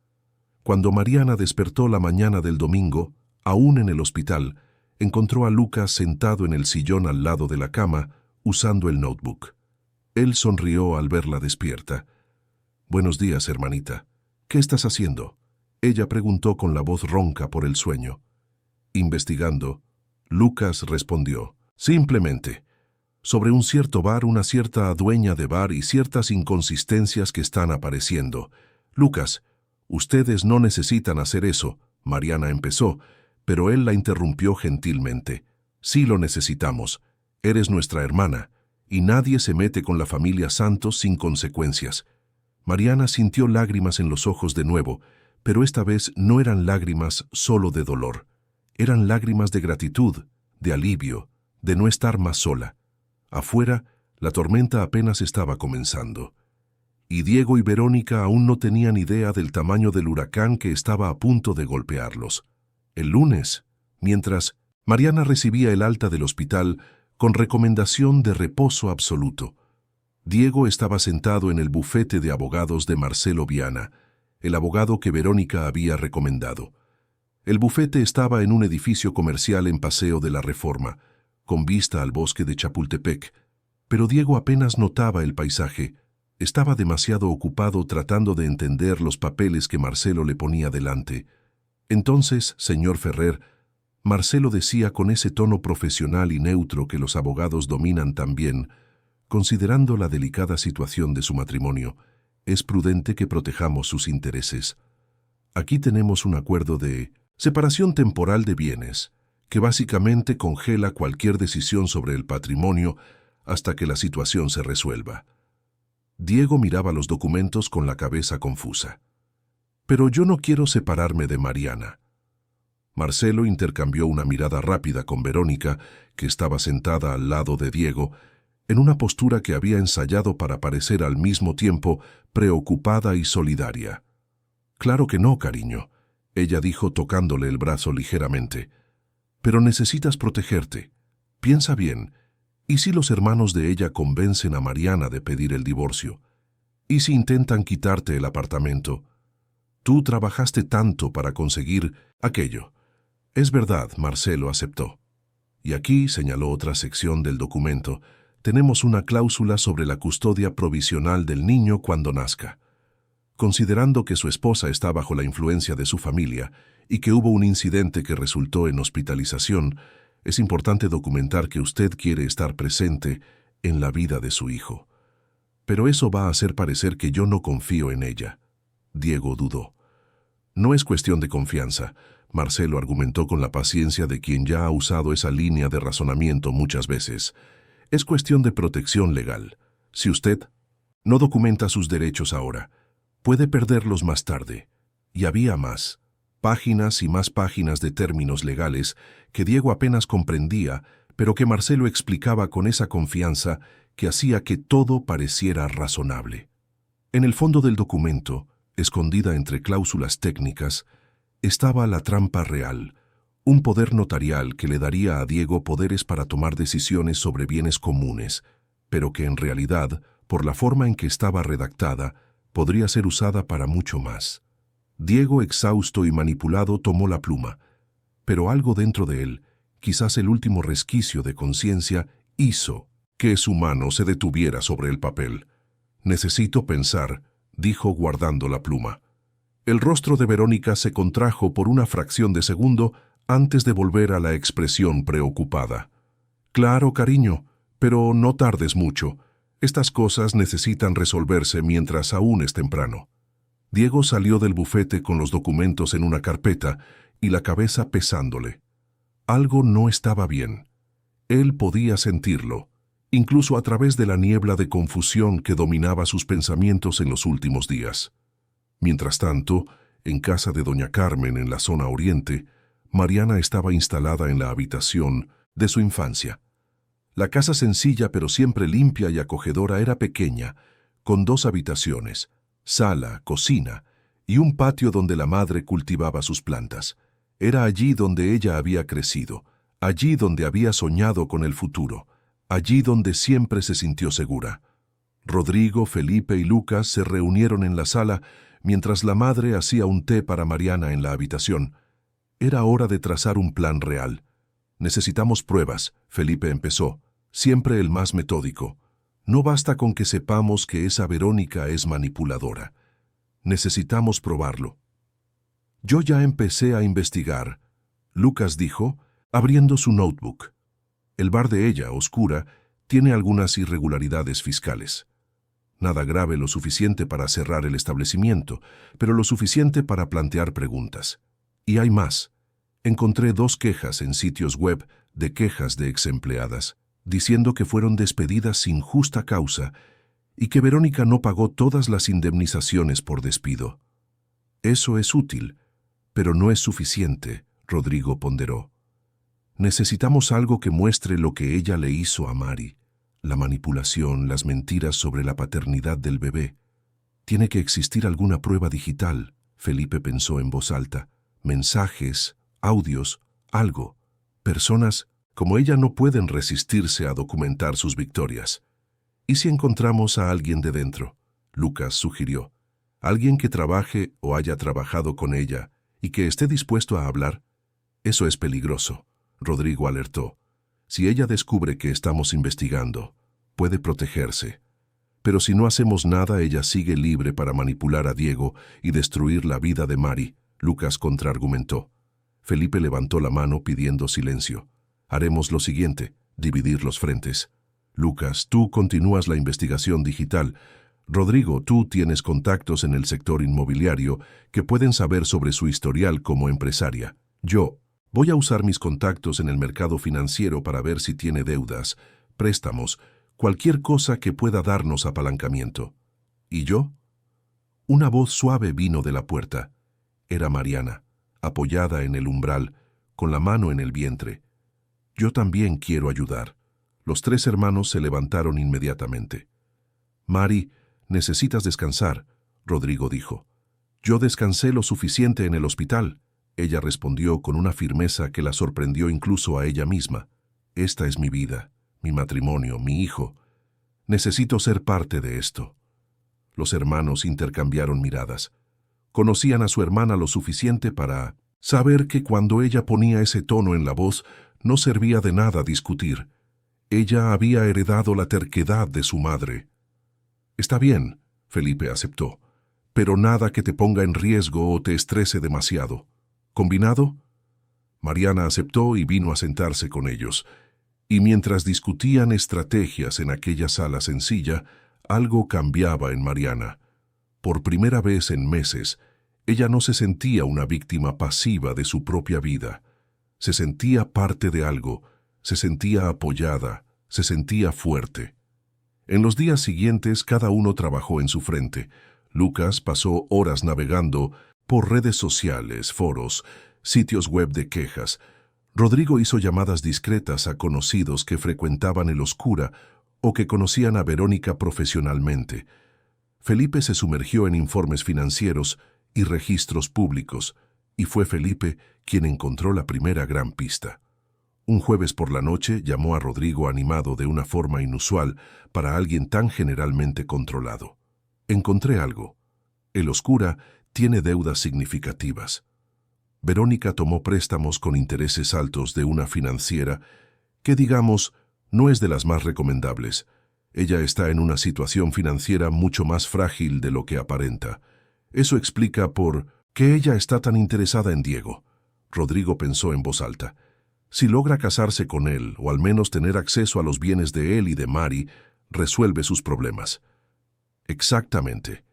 Cuando Mariana despertó la mañana del domingo, aún en el hospital, encontró a Lucas sentado en el sillón al lado de la cama, usando el notebook. Él sonrió al verla despierta. «Buenos días, hermanita. ¿Qué estás haciendo?» Ella preguntó con la voz ronca por el sueño. Investigando, Lucas respondió, simplemente, sobre un cierto bar, una cierta dueña de bar y ciertas inconsistencias que están apareciendo. Lucas, ustedes no necesitan hacer eso, Mariana empezó, pero él la interrumpió gentilmente. Sí lo necesitamos. Eres nuestra hermana, y nadie se mete con la familia Santos sin consecuencias. Mariana sintió lágrimas en los ojos de nuevo, pero esta vez no eran lágrimas solo de dolor. Eran lágrimas de gratitud, de alivio, de no estar más sola. Afuera, la tormenta apenas estaba comenzando. Y Diego y Verónica aún no tenían idea del tamaño del huracán que estaba a punto de golpearlos. El lunes, mientras Mariana recibía el alta del hospital con recomendación de reposo absoluto, Diego estaba sentado en el bufete de abogados de Marcelo Viana, el abogado que Verónica había recomendado. El bufete estaba en un edificio comercial en Paseo de la Reforma, con vista al bosque de Chapultepec, pero Diego apenas notaba el paisaje. Estaba demasiado ocupado tratando de entender los papeles que Marcelo le ponía delante. Entonces, señor Ferrer, Marcelo decía con ese tono profesional y neutro que los abogados dominan tan bien, considerando la delicada situación de su matrimonio, es prudente que protejamos sus intereses. Aquí tenemos un acuerdo de separación temporal de bienes, que básicamente congela cualquier decisión sobre el patrimonio hasta que la situación se resuelva. Diego miraba los documentos con la cabeza confusa. Pero yo no quiero separarme de Mariana. Marcelo intercambió una mirada rápida con Verónica, que estaba sentada al lado de Diego, en una postura que había ensayado para parecer al mismo tiempo preocupada y solidaria. Claro que no, cariño, ella dijo tocándole el brazo ligeramente. Pero necesitas protegerte. Piensa bien, ¿y si los hermanos de ella convencen a Mariana de pedir el divorcio? ¿Y si intentan quitarte el apartamento? Tú trabajaste tanto para conseguir aquello. Es verdad, Marcelo aceptó. Y aquí, señaló otra sección del documento, tenemos una cláusula sobre la custodia provisional del niño cuando nazca. Considerando que su esposa está bajo la influencia de su familia y que hubo un incidente que resultó en hospitalización, es importante documentar que usted quiere estar presente en la vida de su hijo. Pero eso va a hacer parecer que yo no confío en ella. Diego dudó. No es cuestión de confianza, Marcelo argumentó con la paciencia de quien ya ha usado esa línea de razonamiento muchas veces. Es cuestión de protección legal. Si usted no documenta sus derechos ahora, puede perderlos más tarde. Y había más, páginas y más páginas de términos legales que Diego apenas comprendía, pero que Marcelo explicaba con esa confianza que hacía que todo pareciera razonable. En el fondo del documento, escondida entre cláusulas técnicas, estaba la trampa real, un poder notarial que le daría a Diego poderes para tomar decisiones sobre bienes comunes, pero que en realidad, por la forma en que estaba redactada, podría ser usada para mucho más. Diego, exhausto y manipulado, tomó la pluma, pero algo dentro de él, quizás el último resquicio de conciencia, hizo que su mano se detuviera sobre el papel. Necesito pensar, dijo guardando la pluma. El rostro de Verónica se contrajo por una fracción de segundo antes de volver a la expresión preocupada. Claro, cariño, pero no tardes mucho. Estas cosas necesitan resolverse mientras aún es temprano. Diego salió del bufete con los documentos en una carpeta y la cabeza pesándole. Algo no estaba bien. Él podía sentirlo, incluso a través de la niebla de confusión que dominaba sus pensamientos en los últimos días. Mientras tanto, en casa de doña Carmen en la zona oriente, Mariana estaba instalada en la habitación de su infancia. La casa sencilla pero siempre limpia y acogedora era pequeña, con 2 habitaciones, sala, cocina y un patio donde la madre cultivaba sus plantas. Era allí donde ella había crecido, allí donde había soñado con el futuro, allí donde siempre se sintió segura. Rodrigo, Felipe y Lucas se reunieron en la sala mientras la madre hacía un té para Mariana en la habitación. Era hora de trazar un plan real. Necesitamos pruebas, Felipe empezó, siempre el más metódico. No basta con que sepamos que esa Verónica es manipuladora. Necesitamos probarlo. Yo ya empecé a investigar, Lucas dijo, abriendo su notebook. El bar de ella, Oscura, tiene algunas irregularidades fiscales. Nada grave lo suficiente para cerrar el establecimiento, pero lo suficiente para plantear preguntas. Y hay más. Encontré 2 quejas en sitios web de quejas de exempleadas, diciendo que fueron despedidas sin justa causa y que Verónica no pagó todas las indemnizaciones por despido. Eso es útil, pero no es suficiente, Rodrigo ponderó. Necesitamos algo que muestre lo que ella le hizo a Mari. La manipulación, las mentiras sobre la paternidad del bebé. Tiene que existir alguna prueba digital, Felipe pensó en voz alta. Mensajes, audios, algo. Personas como ella no pueden resistirse a documentar sus victorias. ¿Y si encontramos a alguien de dentro? Lucas sugirió. Alguien que trabaje o haya trabajado con ella y que esté dispuesto a hablar. Eso es peligroso, Rodrigo alertó. Si ella descubre que estamos investigando, puede protegerse. Pero si no hacemos nada, ella sigue libre para manipular a Diego y destruir la vida de Mari, Lucas contraargumentó. Felipe levantó la mano pidiendo silencio. Haremos lo siguiente, dividir los frentes. Lucas, tú continúas la investigación digital. Rodrigo, tú tienes contactos en el sector inmobiliario que pueden saber sobre su historial como empresaria. Yo voy a usar mis contactos en el mercado financiero para ver si tiene deudas, préstamos, cualquier cosa que pueda darnos apalancamiento. ¿Y yo? Una voz suave vino de la puerta. Era Mariana, apoyada en el umbral, con la mano en el vientre. Yo también quiero ayudar. Los 3 hermanos se levantaron inmediatamente. Mari, necesitas descansar, Rodrigo dijo. Yo descansé lo suficiente en el hospital. Ella respondió con una firmeza que la sorprendió incluso a ella misma. Esta es mi vida, mi matrimonio, mi hijo. Necesito ser parte de esto. Los hermanos intercambiaron miradas. Conocían a su hermana lo suficiente para saber que cuando ella ponía ese tono en la voz, no servía de nada discutir. Ella había heredado la terquedad de su madre. Está bien, Felipe aceptó, pero nada que te ponga en riesgo o te estrese demasiado. ¿Combinado? Mariana aceptó y vino a sentarse con ellos. Y mientras discutían estrategias en aquella sala sencilla, algo cambiaba en Mariana. Por primera vez en meses, ella no se sentía una víctima pasiva de su propia vida. Se sentía parte de algo, se sentía apoyada, se sentía fuerte. En los días siguientes, cada uno trabajó en su frente. Lucas pasó horas navegando por redes sociales, foros, sitios web de quejas. Rodrigo hizo llamadas discretas a conocidos que frecuentaban el Oscura o que conocían a Verónica profesionalmente. Felipe se sumergió en informes financieros y registros públicos, y fue Felipe quien encontró la primera gran pista. Un jueves por la noche llamó a Rodrigo animado de una forma inusual para alguien tan generalmente controlado. Encontré algo. El Oscura tiene deudas significativas. Verónica tomó préstamos con intereses altos de una financiera que, digamos, no es de las más recomendables. Ella está en una situación financiera mucho más frágil de lo que aparenta. Eso explica por qué ella está tan interesada en Diego. Rodrigo pensó en voz alta. Si logra casarse con él, o al menos tener acceso a los bienes de él y de Mari, resuelve sus problemas. Exactamente.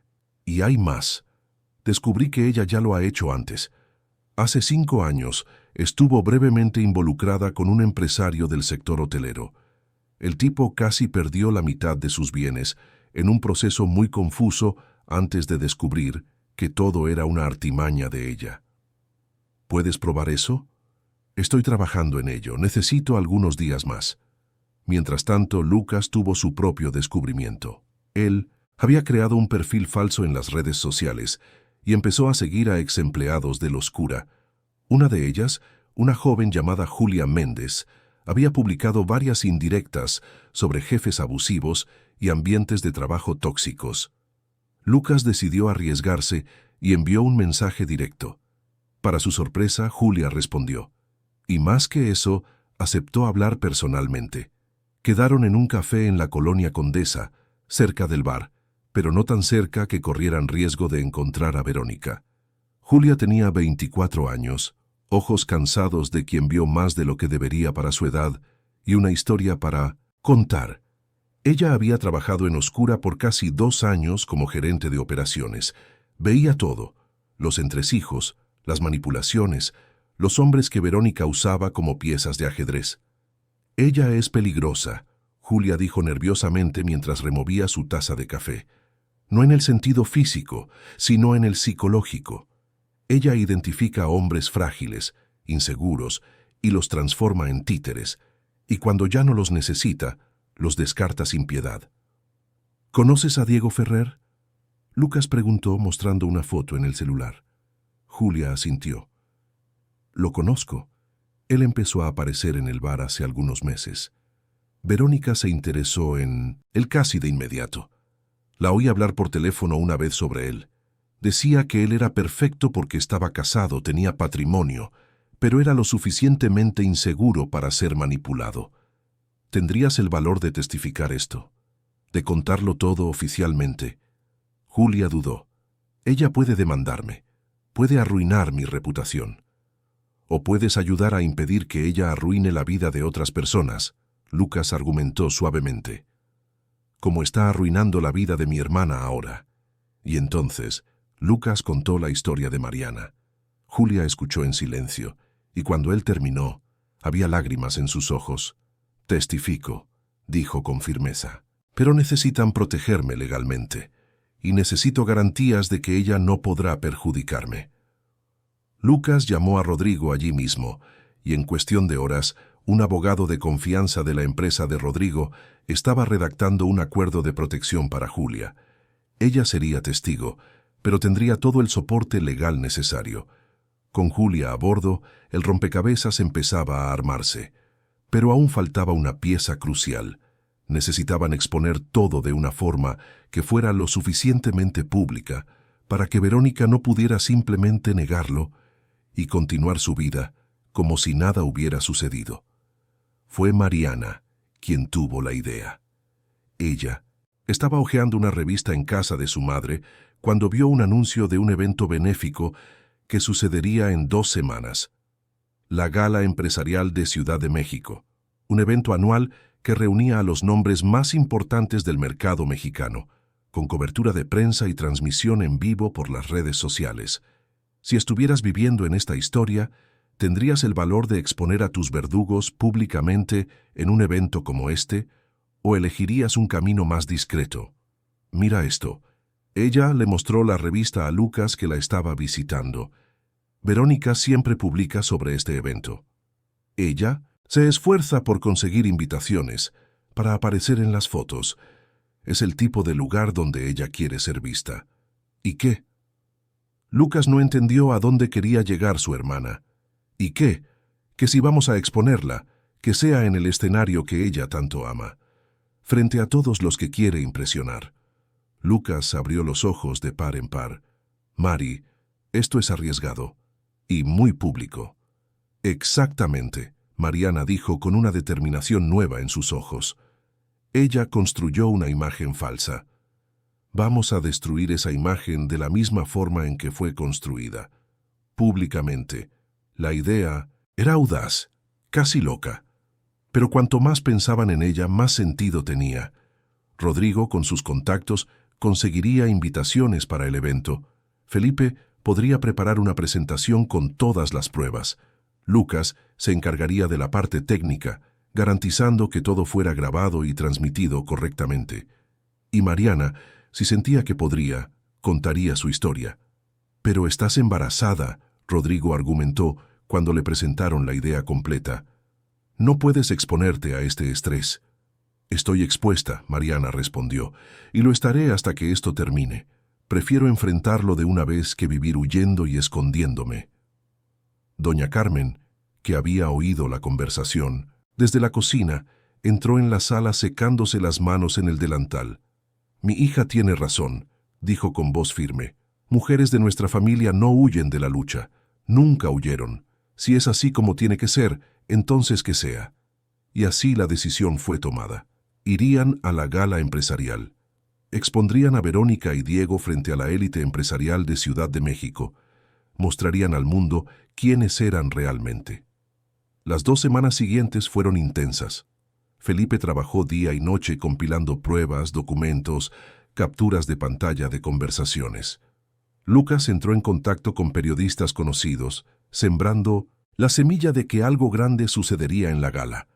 Y hay más. Descubrí que ella ya lo ha hecho antes. Hace 5 años estuvo brevemente involucrada con un empresario del sector hotelero. El tipo casi perdió la mitad de sus bienes en un proceso muy confuso antes de descubrir que todo era una artimaña de ella. ¿Puedes probar eso? Estoy trabajando en ello. Necesito algunos días más. Mientras tanto, Lucas tuvo su propio descubrimiento. Él había creado un perfil falso en las redes sociales y empezó a seguir a exempleados del Oscura. Una de ellas, una joven llamada Julia Méndez, había publicado varias indirectas sobre jefes abusivos y ambientes de trabajo tóxicos. Lucas decidió arriesgarse y envió un mensaje directo. Para su sorpresa, Julia respondió. Y más que eso, aceptó hablar personalmente. Quedaron en un café en la colonia Condesa, cerca del bar, pero no tan cerca que corrieran riesgo de encontrar a Verónica. Julia tenía 24 años, ojos cansados de quien vio más de lo que debería para su edad y una historia para contar. Ella había trabajado en Oscura por casi 2 años como gerente de operaciones. Veía todo, los entresijos, las manipulaciones, los hombres que Verónica usaba como piezas de ajedrez. Ella es peligrosa, Julia dijo nerviosamente mientras removía su taza de café. No en el sentido físico, sino en el psicológico. Ella identifica a hombres frágiles, inseguros, y los transforma en títeres, y cuando ya no los necesita, los descarta sin piedad. ¿Conoces a Diego Ferrer? Lucas preguntó mostrando una foto en el celular. Julia asintió. Lo conozco. Él empezó a aparecer en el bar hace algunos meses. Verónica se interesó en él casi de inmediato. La oí hablar por teléfono una vez sobre él. Decía que él era perfecto porque estaba casado, tenía patrimonio, pero era lo suficientemente inseguro para ser manipulado. ¿Tendrías el valor de testificar esto? ¿De contarlo todo oficialmente? Julia dudó. Ella puede demandarme, puede arruinar mi reputación. ¿O puedes ayudar a impedir que ella arruine la vida de otras personas? Lucas argumentó suavemente. Como está arruinando la vida de mi hermana ahora. Y entonces, Lucas contó la historia de Mariana. Julia escuchó en silencio, y cuando él terminó, había lágrimas en sus ojos. Testifico, dijo con firmeza, pero necesitan protegerme legalmente, y necesito garantías de que ella no podrá perjudicarme. Lucas llamó a Rodrigo allí mismo, y en cuestión de horas, un abogado de confianza de la empresa de Rodrigo estaba redactando un acuerdo de protección para Julia. Ella sería testigo, pero tendría todo el soporte legal necesario. Con Julia a bordo, el rompecabezas empezaba a armarse. Pero aún faltaba una pieza crucial. Necesitaban exponer todo de una forma que fuera lo suficientemente pública para que Verónica no pudiera simplemente negarlo y continuar su vida como si nada hubiera sucedido. Fue Mariana quien tuvo la idea. Ella estaba hojeando una revista en casa de su madre cuando vio un anuncio de un evento benéfico que sucedería en 2 semanas. La Gala Empresarial de Ciudad de México, un evento anual que reunía a los nombres más importantes del mercado mexicano, con cobertura de prensa y transmisión en vivo por las redes sociales. Si estuvieras viviendo en esta historia, ¿tendrías el valor de exponer a tus verdugos públicamente en un evento como este, o elegirías un camino más discreto? Mira esto. Ella le mostró la revista a Lucas que la estaba visitando. Verónica siempre publica sobre este evento. Ella se esfuerza por conseguir invitaciones para aparecer en las fotos. Es el tipo de lugar donde ella quiere ser vista. ¿Y qué? Lucas no entendió a dónde quería llegar su hermana. ¿Y qué? Que si vamos a exponerla, que sea en el escenario que ella tanto ama, frente a todos los que quiere impresionar. Lucas abrió los ojos de par en par. Mari, esto es arriesgado y muy público. Exactamente, Mariana dijo con una determinación nueva en sus ojos. Ella construyó una imagen falsa. Vamos a destruir esa imagen de la misma forma en que fue construida. Públicamente. La idea era audaz, casi loca. Pero cuanto más pensaban en ella, más sentido tenía. Rodrigo, con sus contactos, conseguiría invitaciones para el evento. Felipe podría preparar una presentación con todas las pruebas. Lucas se encargaría de la parte técnica, garantizando que todo fuera grabado y transmitido correctamente. Y Mariana, si sentía que podría, contaría su historia. «Pero estás embarazada», Rodrigo argumentó cuando le presentaron la idea completa. «No puedes exponerte a este estrés». «Estoy expuesta», Mariana respondió, «y lo estaré hasta que esto termine. Prefiero enfrentarlo de una vez que vivir huyendo y escondiéndome». Doña Carmen, que había oído la conversación, desde la cocina, entró en la sala secándose las manos en el delantal. «Mi hija tiene razón», dijo con voz firme. «Mujeres de nuestra familia no huyen de la lucha. Nunca huyeron. Si es así como tiene que ser, entonces que sea». Y así la decisión fue tomada. Irían a la gala empresarial. Expondrían a Verónica y Diego frente a la élite empresarial de Ciudad de México. mostrarían al mundo quiénes eran realmente. Las 2 semanas siguientes fueron intensas. Felipe trabajó día y noche compilando pruebas, documentos, capturas de pantalla de conversaciones. Lucas entró en contacto con periodistas conocidos, sembrando la semilla de que algo grande sucedería en la gala.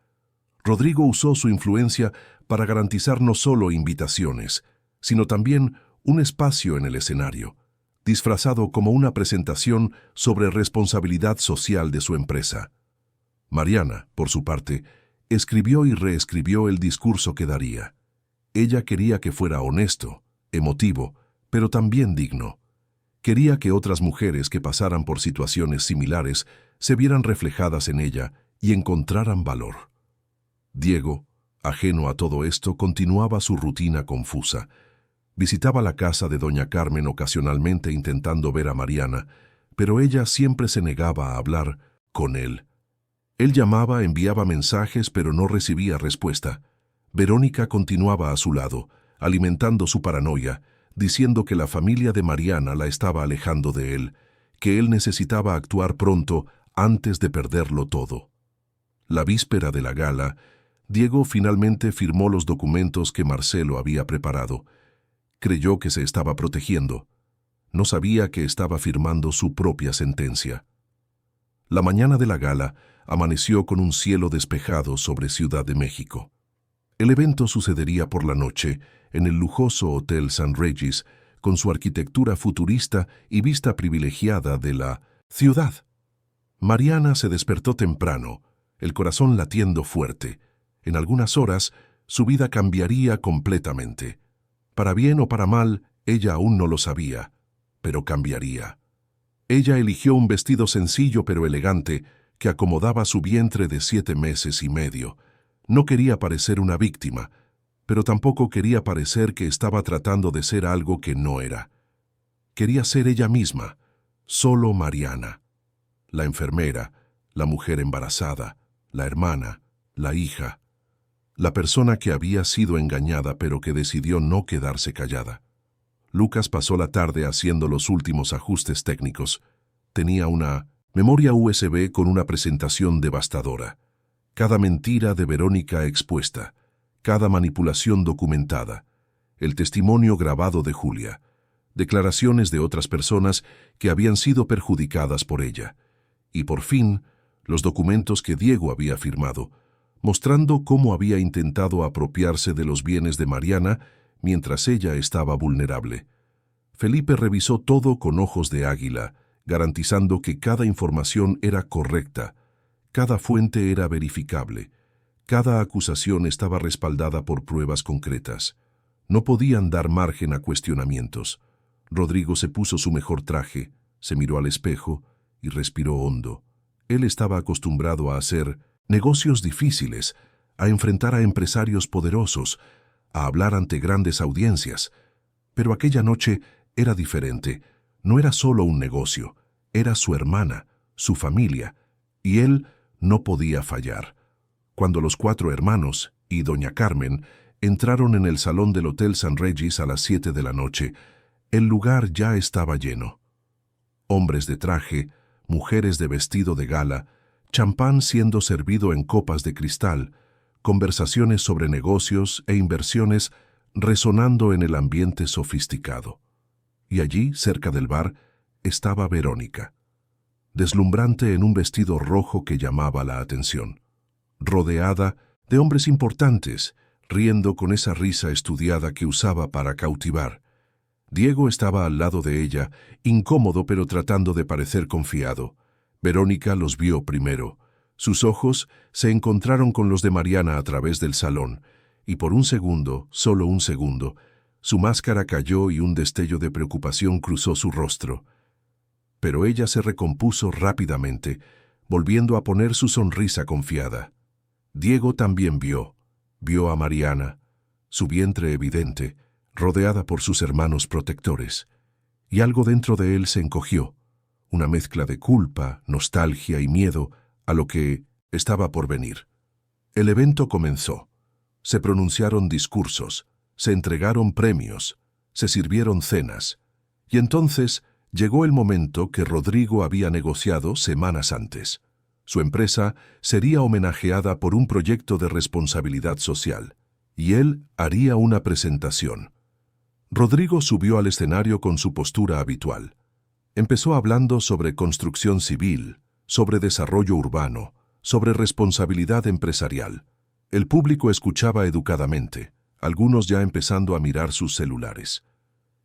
Rodrigo usó su influencia para garantizar no solo invitaciones, sino también un espacio en el escenario, disfrazado como una presentación sobre responsabilidad social de su empresa. Mariana, por su parte, escribió y reescribió el discurso que daría. Ella quería que fuera honesto, emotivo, pero también digno. Quería que otras mujeres que pasaran por situaciones similares se vieran reflejadas en ella y encontraran valor. Diego, ajeno a todo esto, continuaba su rutina confusa. Visitaba la casa de doña Carmen ocasionalmente intentando ver a Mariana, pero ella siempre se negaba a hablar con él. Él llamaba, enviaba mensajes, pero no recibía respuesta. Verónica continuaba a su lado, alimentando su paranoia, diciendo que la familia de Mariana la estaba alejando de él, que él necesitaba actuar pronto antes de perderlo todo. La víspera de la gala, Diego finalmente firmó los documentos que Marcelo había preparado. Creyó que se estaba protegiendo. No sabía que estaba firmando su propia sentencia. La mañana de la gala amaneció con un cielo despejado sobre Ciudad de México. El evento sucedería por la noche en el lujoso Hotel St. Regis, con su arquitectura futurista y vista privilegiada de la ciudad. Mariana se despertó temprano, el corazón latiendo fuerte. En algunas horas, su vida cambiaría completamente. Para bien o para mal, ella aún no lo sabía, pero cambiaría. Ella eligió un vestido sencillo pero elegante que acomodaba su vientre de 7 meses y medio. No quería parecer una víctima, pero tampoco quería parecer que estaba tratando de ser algo que no era. Quería ser ella misma, solo Mariana. La enfermera, la mujer embarazada, la hermana, la hija, la persona que había sido engañada pero que decidió no quedarse callada. Lucas pasó la tarde haciendo los últimos ajustes técnicos. Tenía una memoria USB con una presentación devastadora. Cada mentira de Verónica expuesta, cada manipulación documentada, el testimonio grabado de Julia, declaraciones de otras personas que habían sido perjudicadas por ella, y por fin, los documentos que Diego había firmado, mostrando cómo había intentado apropiarse de los bienes de Mariana mientras ella estaba vulnerable. Felipe revisó todo con ojos de águila, garantizando que cada información era correcta, cada fuente era verificable, cada acusación estaba respaldada por pruebas concretas. No podían dar margen a cuestionamientos. Rodrigo se puso su mejor traje, se miró al espejo y respiró hondo. Él estaba acostumbrado a hacer negocios difíciles, a enfrentar a empresarios poderosos, a hablar ante grandes audiencias. Pero aquella noche era diferente. No era solo un negocio, era su hermana, su familia, y él no podía fallar. Cuando los 4 hermanos y doña Carmen entraron en el salón del Hotel St. Regis a las 7 de la noche, el lugar ya estaba lleno. Hombres de traje, mujeres de vestido de gala, champán siendo servido en copas de cristal, conversaciones sobre negocios e inversiones resonando en el ambiente sofisticado. Y allí, cerca del bar, estaba Verónica, deslumbrante en un vestido rojo que llamaba la atención, rodeada de hombres importantes, riendo con esa risa estudiada que usaba para cautivar. Diego estaba al lado de ella, incómodo pero tratando de parecer confiado. Verónica los vio primero. Sus ojos se encontraron con los de Mariana a través del salón, y por un segundo, solo un segundo, su máscara cayó y un destello de preocupación cruzó su rostro. Pero ella se recompuso rápidamente, volviendo a poner su sonrisa confiada. Diego también vio a Mariana, su vientre evidente, rodeada por sus hermanos protectores, y algo dentro de él se encogió, una mezcla de culpa, nostalgia y miedo a lo que estaba por venir. El evento comenzó. Se pronunciaron discursos, se entregaron premios, se sirvieron cenas, y entonces Llegó el momento que Rodrigo había negociado semanas antes. Su empresa sería homenajeada por un proyecto de responsabilidad social, y él haría una presentación. Rodrigo subió al escenario con su postura habitual. Empezó hablando sobre construcción civil, sobre desarrollo urbano, sobre responsabilidad empresarial. El público escuchaba educadamente, algunos ya empezando a mirar sus celulares.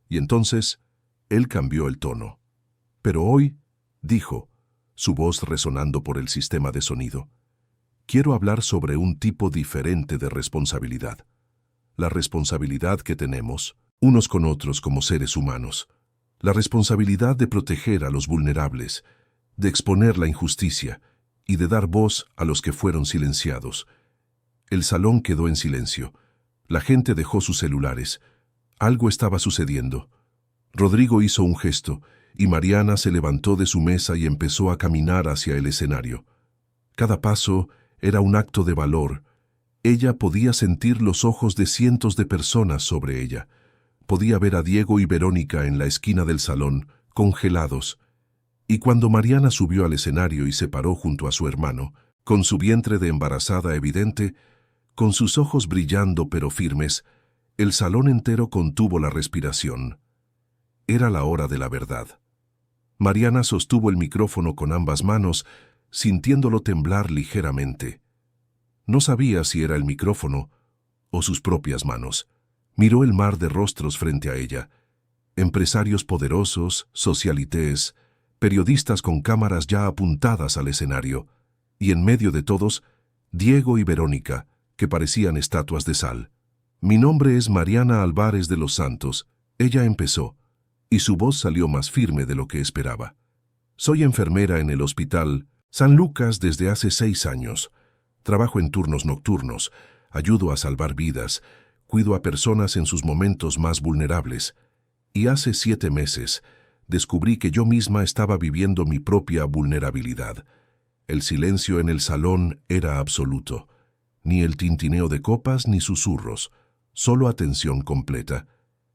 Y entonces, él cambió el tono. Pero hoy, dijo, su voz resonando por el sistema de sonido, quiero hablar sobre un tipo diferente de responsabilidad. La responsabilidad que tenemos, unos con otros como seres humanos. La responsabilidad de proteger a los vulnerables, de exponer la injusticia y de dar voz a los que fueron silenciados. El salón quedó en silencio. La gente dejó sus celulares. Algo estaba sucediendo. Rodrigo hizo un gesto y Mariana se levantó de su mesa y empezó a caminar hacia el escenario. Cada paso era un acto de valor. Ella podía sentir los ojos de cientos de personas sobre ella. Podía ver a Diego y Verónica en la esquina del salón, congelados. Y cuando Mariana subió al escenario y se paró junto a su hermano, con su vientre de embarazada evidente, con sus ojos brillando pero firmes, el salón entero contuvo la respiración. Era la hora de la verdad. Mariana sostuvo el micrófono con ambas manos, sintiéndolo temblar ligeramente. No sabía si era el micrófono o sus propias manos. Miró el mar de rostros frente a ella. Empresarios poderosos, socialités, periodistas con cámaras ya apuntadas al escenario, y en medio de todos, Diego y Verónica, que parecían estatuas de sal. Mi nombre es Mariana Álvarez de los Santos, ella empezó, y su voz salió más firme de lo que esperaba. Soy enfermera en el Hospital San Lucas desde hace 6 años. Trabajo en turnos nocturnos, ayudo a salvar vidas, cuido a personas en sus momentos más vulnerables. Y hace 7 meses descubrí que yo misma estaba viviendo mi propia vulnerabilidad. El silencio en el salón era absoluto. Ni el tintineo de copas ni susurros, solo atención completa.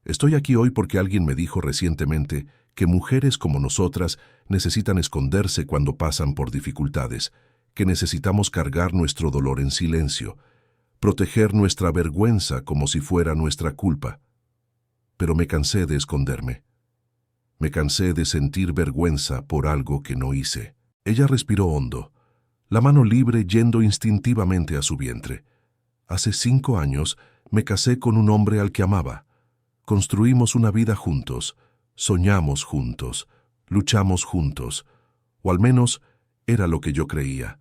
Estoy aquí hoy porque alguien me dijo recientemente que mujeres como nosotras necesitan esconderse cuando pasan por dificultades, que necesitamos cargar nuestro dolor en silencio, proteger nuestra vergüenza como si fuera nuestra culpa. Pero me cansé de esconderme. Me cansé de sentir vergüenza por algo que no hice. Ella respiró hondo, la mano libre yendo instintivamente a su vientre. Hace 5 años me casé con un hombre al que amaba. Construimos una vida juntos, soñamos juntos, luchamos juntos, o al menos era lo que yo creía.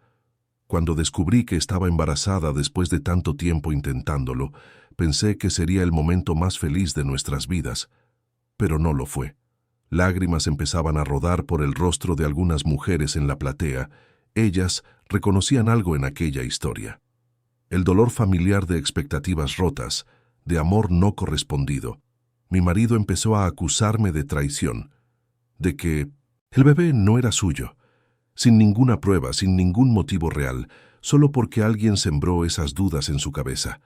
Cuando descubrí que estaba embarazada después de tanto tiempo intentándolo, pensé que sería el momento más feliz de nuestras vidas, pero no lo fue. Lágrimas empezaban a rodar por el rostro de algunas mujeres en la platea. Ellas reconocían algo en aquella historia. El dolor familiar de expectativas rotas, de amor no correspondido. Mi marido empezó a acusarme de traición, de que el bebé no era suyo, sin ninguna prueba, sin ningún motivo real, solo porque alguien sembró esas dudas en su cabeza,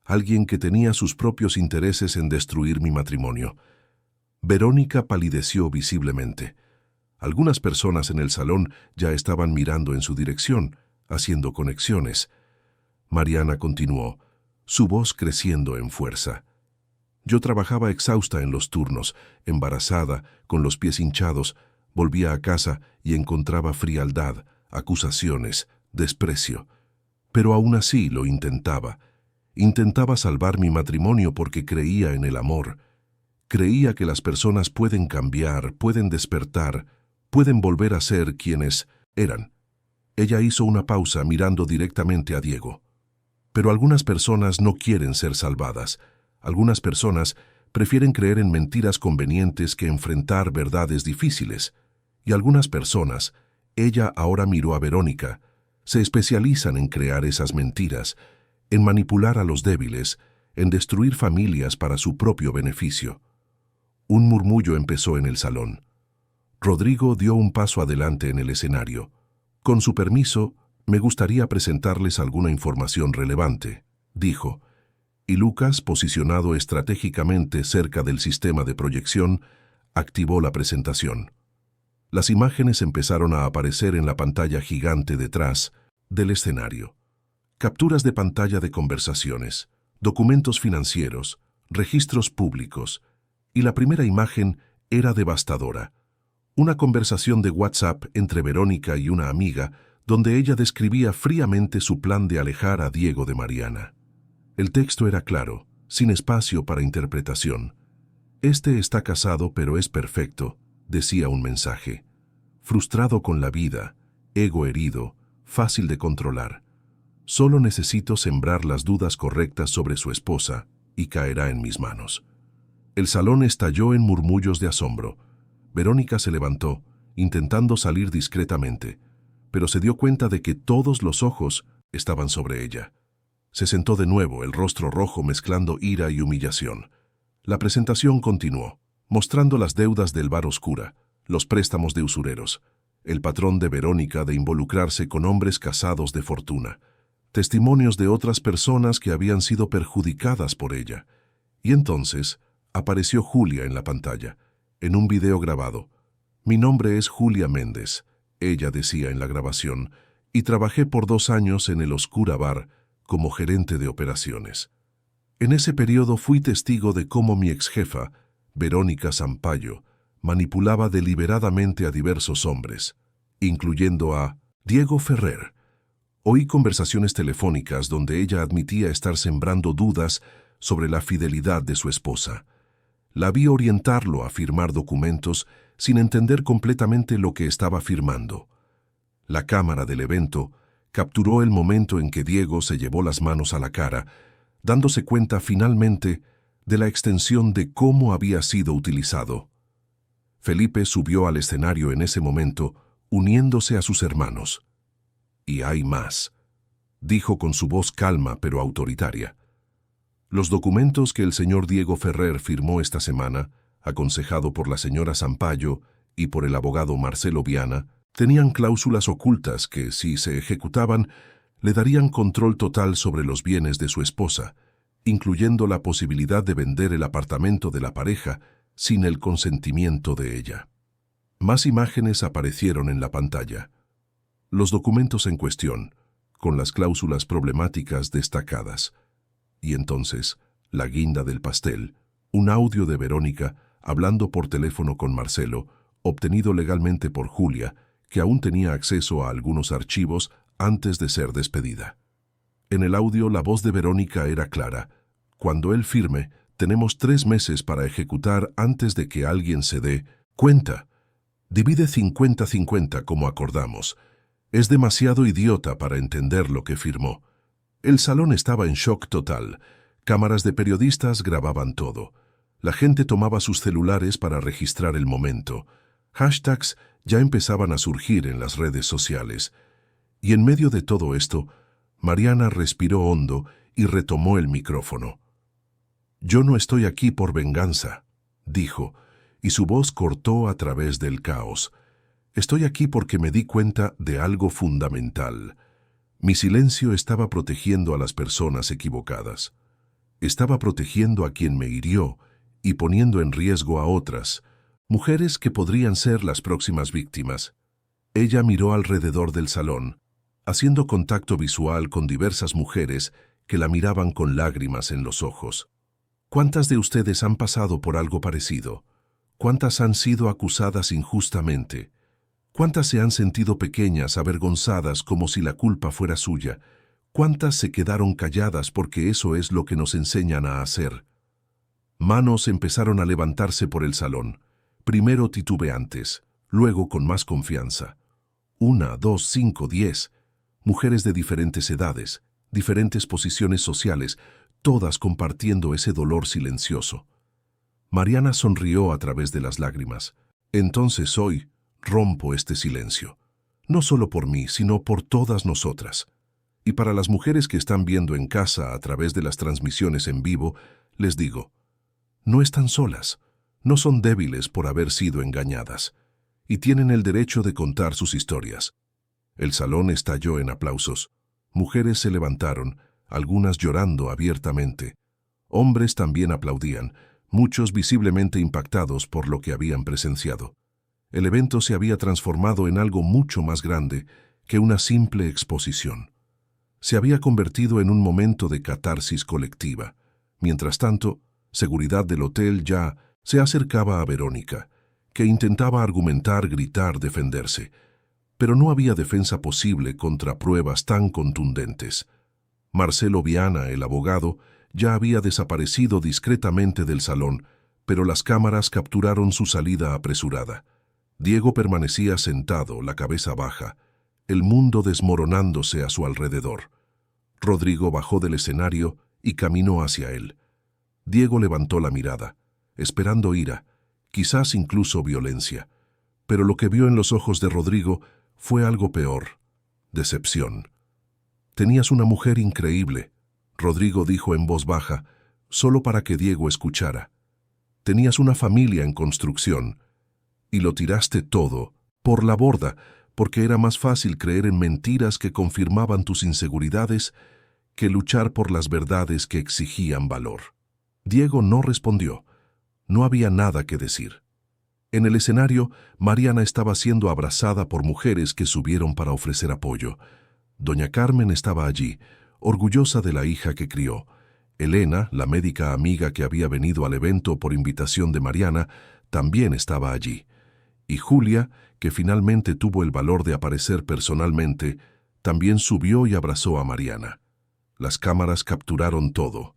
alguien que tenía sus propios intereses en destruir mi matrimonio. Verónica palideció visiblemente. Algunas personas en el salón ya estaban mirando en su dirección, haciendo conexiones. Mariana continuó, su voz creciendo en fuerza. Yo trabajaba exhausta en los turnos, embarazada, con los pies hinchados, volvía a casa y encontraba frialdad, acusaciones, desprecio. Pero aún así lo intentaba. Intentaba salvar mi matrimonio porque creía en el amor. Creía que las personas pueden cambiar, pueden despertar, pueden volver a ser quienes eran. Ella hizo una pausa mirando directamente a Diego. Pero algunas personas no quieren ser salvadas. Algunas personas prefieren creer en mentiras convenientes que enfrentar verdades difíciles. Y algunas personas, ella ahora miró a Verónica, se especializan en crear esas mentiras, en manipular a los débiles, en destruir familias para su propio beneficio. Un murmullo empezó en el salón. Rodrigo dio un paso adelante en el escenario. Con su permiso, me gustaría presentarles alguna información relevante, dijo, y Lucas, posicionado estratégicamente cerca del sistema de proyección, Activó la presentación. Las imágenes empezaron a aparecer en la pantalla gigante detrás del escenario. Capturas de pantalla de conversaciones, documentos financieros, registros públicos. Y la primera imagen era devastadora. Una conversación de WhatsApp entre Verónica y una amiga donde ella describía fríamente su plan de alejar a Diego de Mariana. El texto era claro, sin espacio para interpretación. «Este está casado pero es perfecto», decía un mensaje. «Frustrado con la vida, ego herido, fácil de controlar. Solo necesito sembrar las dudas correctas sobre su esposa y caerá en mis manos». El salón estalló en murmullos de asombro. Verónica se levantó, intentando salir discretamente, pero se dio cuenta de que todos los ojos estaban sobre ella. Se sentó de nuevo, el rostro rojo mezclando ira y humillación. La presentación continuó, mostrando las deudas del bar oscura, los préstamos de usureros, el patrón de Verónica de involucrarse con hombres casados de fortuna, testimonios de otras personas que habían sido perjudicadas por ella. Y entonces apareció Julia en la pantalla, en un video grabado. «Mi nombre es Julia Méndez», ella decía en la grabación, «y trabajé por 2 años en el Oscura Bar como gerente de operaciones. En ese periodo fui testigo de cómo mi exjefa, Verónica Sampaio, manipulaba deliberadamente a diversos hombres, incluyendo a Diego Ferrer. Oí conversaciones telefónicas donde ella admitía estar sembrando dudas sobre la fidelidad de su esposa. La vi orientarlo a firmar documentos sin entender completamente lo que estaba firmando. La cámara del evento capturó el momento en que Diego se llevó las manos a la cara, dándose cuenta finalmente de la extensión de cómo había sido utilizado. Felipe subió al escenario en ese momento, uniéndose a sus hermanos. «Y hay más», dijo con su voz calma pero autoritaria. «Los documentos que el señor Diego Ferrer firmó esta semana, aconsejado por la señora Sampaio y por el abogado Marcelo Viana, tenían cláusulas ocultas que, si se ejecutaban, le darían control total sobre los bienes de su esposa, incluyendo la posibilidad de vender el apartamento de la pareja sin el consentimiento de ella». Más imágenes aparecieron en la pantalla. Los documentos en cuestión, con las cláusulas problemáticas destacadas. Y entonces, la guinda del pastel, un audio de Verónica hablando por teléfono con Marcelo, obtenido legalmente por Julia, que aún tenía acceso a algunos archivos antes de ser despedida. En el audio la voz de Verónica era clara. «Cuando él firme, tenemos 3 meses para ejecutar antes de que alguien se dé cuenta. Divide 50-50 como acordamos. Es demasiado idiota para entender lo que firmó». El salón estaba en shock total. Cámaras de periodistas grababan todo. La gente tomaba sus celulares para registrar el momento. Hashtags ya empezaban a surgir en las redes sociales. Y en medio de todo esto, Mariana respiró hondo y retomó el micrófono. «Yo no estoy aquí por venganza», dijo, y su voz cortó a través del caos. «Estoy aquí porque me di cuenta de algo fundamental. Mi silencio estaba protegiendo a las personas equivocadas. Estaba protegiendo a quien me hirió y poniendo en riesgo a otras, mujeres que podrían ser las próximas víctimas». Ella miró alrededor del salón, haciendo contacto visual con diversas mujeres que la miraban con lágrimas en los ojos. «¿Cuántas de ustedes han pasado por algo parecido? ¿Cuántas han sido acusadas injustamente? ¿Cuántas se han sentido pequeñas, avergonzadas, como si la culpa fuera suya? ¿Cuántas se quedaron calladas porque eso es lo que nos enseñan a hacer?» Manos empezaron a levantarse por el salón, primero titubeantes, luego con más confianza. 1, 2, 5, 10. Mujeres de diferentes edades, diferentes posiciones sociales, todas compartiendo ese dolor silencioso. Mariana sonrió a través de las lágrimas. «Entonces hoy rompo este silencio, no solo por mí, sino por todas nosotras. Y para las mujeres que están viendo en casa a través de las transmisiones en vivo, les digo, no están solas, no son débiles por haber sido engañadas, y tienen el derecho de contar sus historias». El salón estalló en aplausos. Mujeres se levantaron, algunas llorando abiertamente. Hombres también aplaudían, muchos visiblemente impactados por lo que habían presenciado. El evento se había transformado en algo mucho más grande que una simple exposición. Se había convertido en un momento de catarsis colectiva. Mientras tanto, seguridad del hotel ya se acercaba a Verónica, que intentaba argumentar, gritar, defenderse. Pero no había defensa posible contra pruebas tan contundentes. Marcelo Viana, el abogado, ya había desaparecido discretamente del salón, pero las cámaras capturaron su salida apresurada. Diego permanecía sentado, la cabeza baja, el mundo desmoronándose a su alrededor. Rodrigo bajó del escenario y caminó hacia él. Diego levantó la mirada, esperando ira, quizás incluso violencia. Pero lo que vio en los ojos de Rodrigo fue algo peor: decepción. «Tenías una mujer increíble», Rodrigo dijo en voz baja, solo para que Diego escuchara. «Tenías una familia en construcción, y lo tiraste todo por la borda, porque era más fácil creer en mentiras que confirmaban tus inseguridades que luchar por las verdades que exigían valor». Diego no respondió. No había nada que decir. En el escenario, Mariana estaba siendo abrazada por mujeres que subieron para ofrecer apoyo. Doña Carmen estaba allí, orgullosa de la hija que crió. Elena, la médica amiga que había venido al evento por invitación de Mariana, también estaba allí. Y Julia, que finalmente tuvo el valor de aparecer personalmente, también subió y abrazó a Mariana. Las cámaras capturaron todo.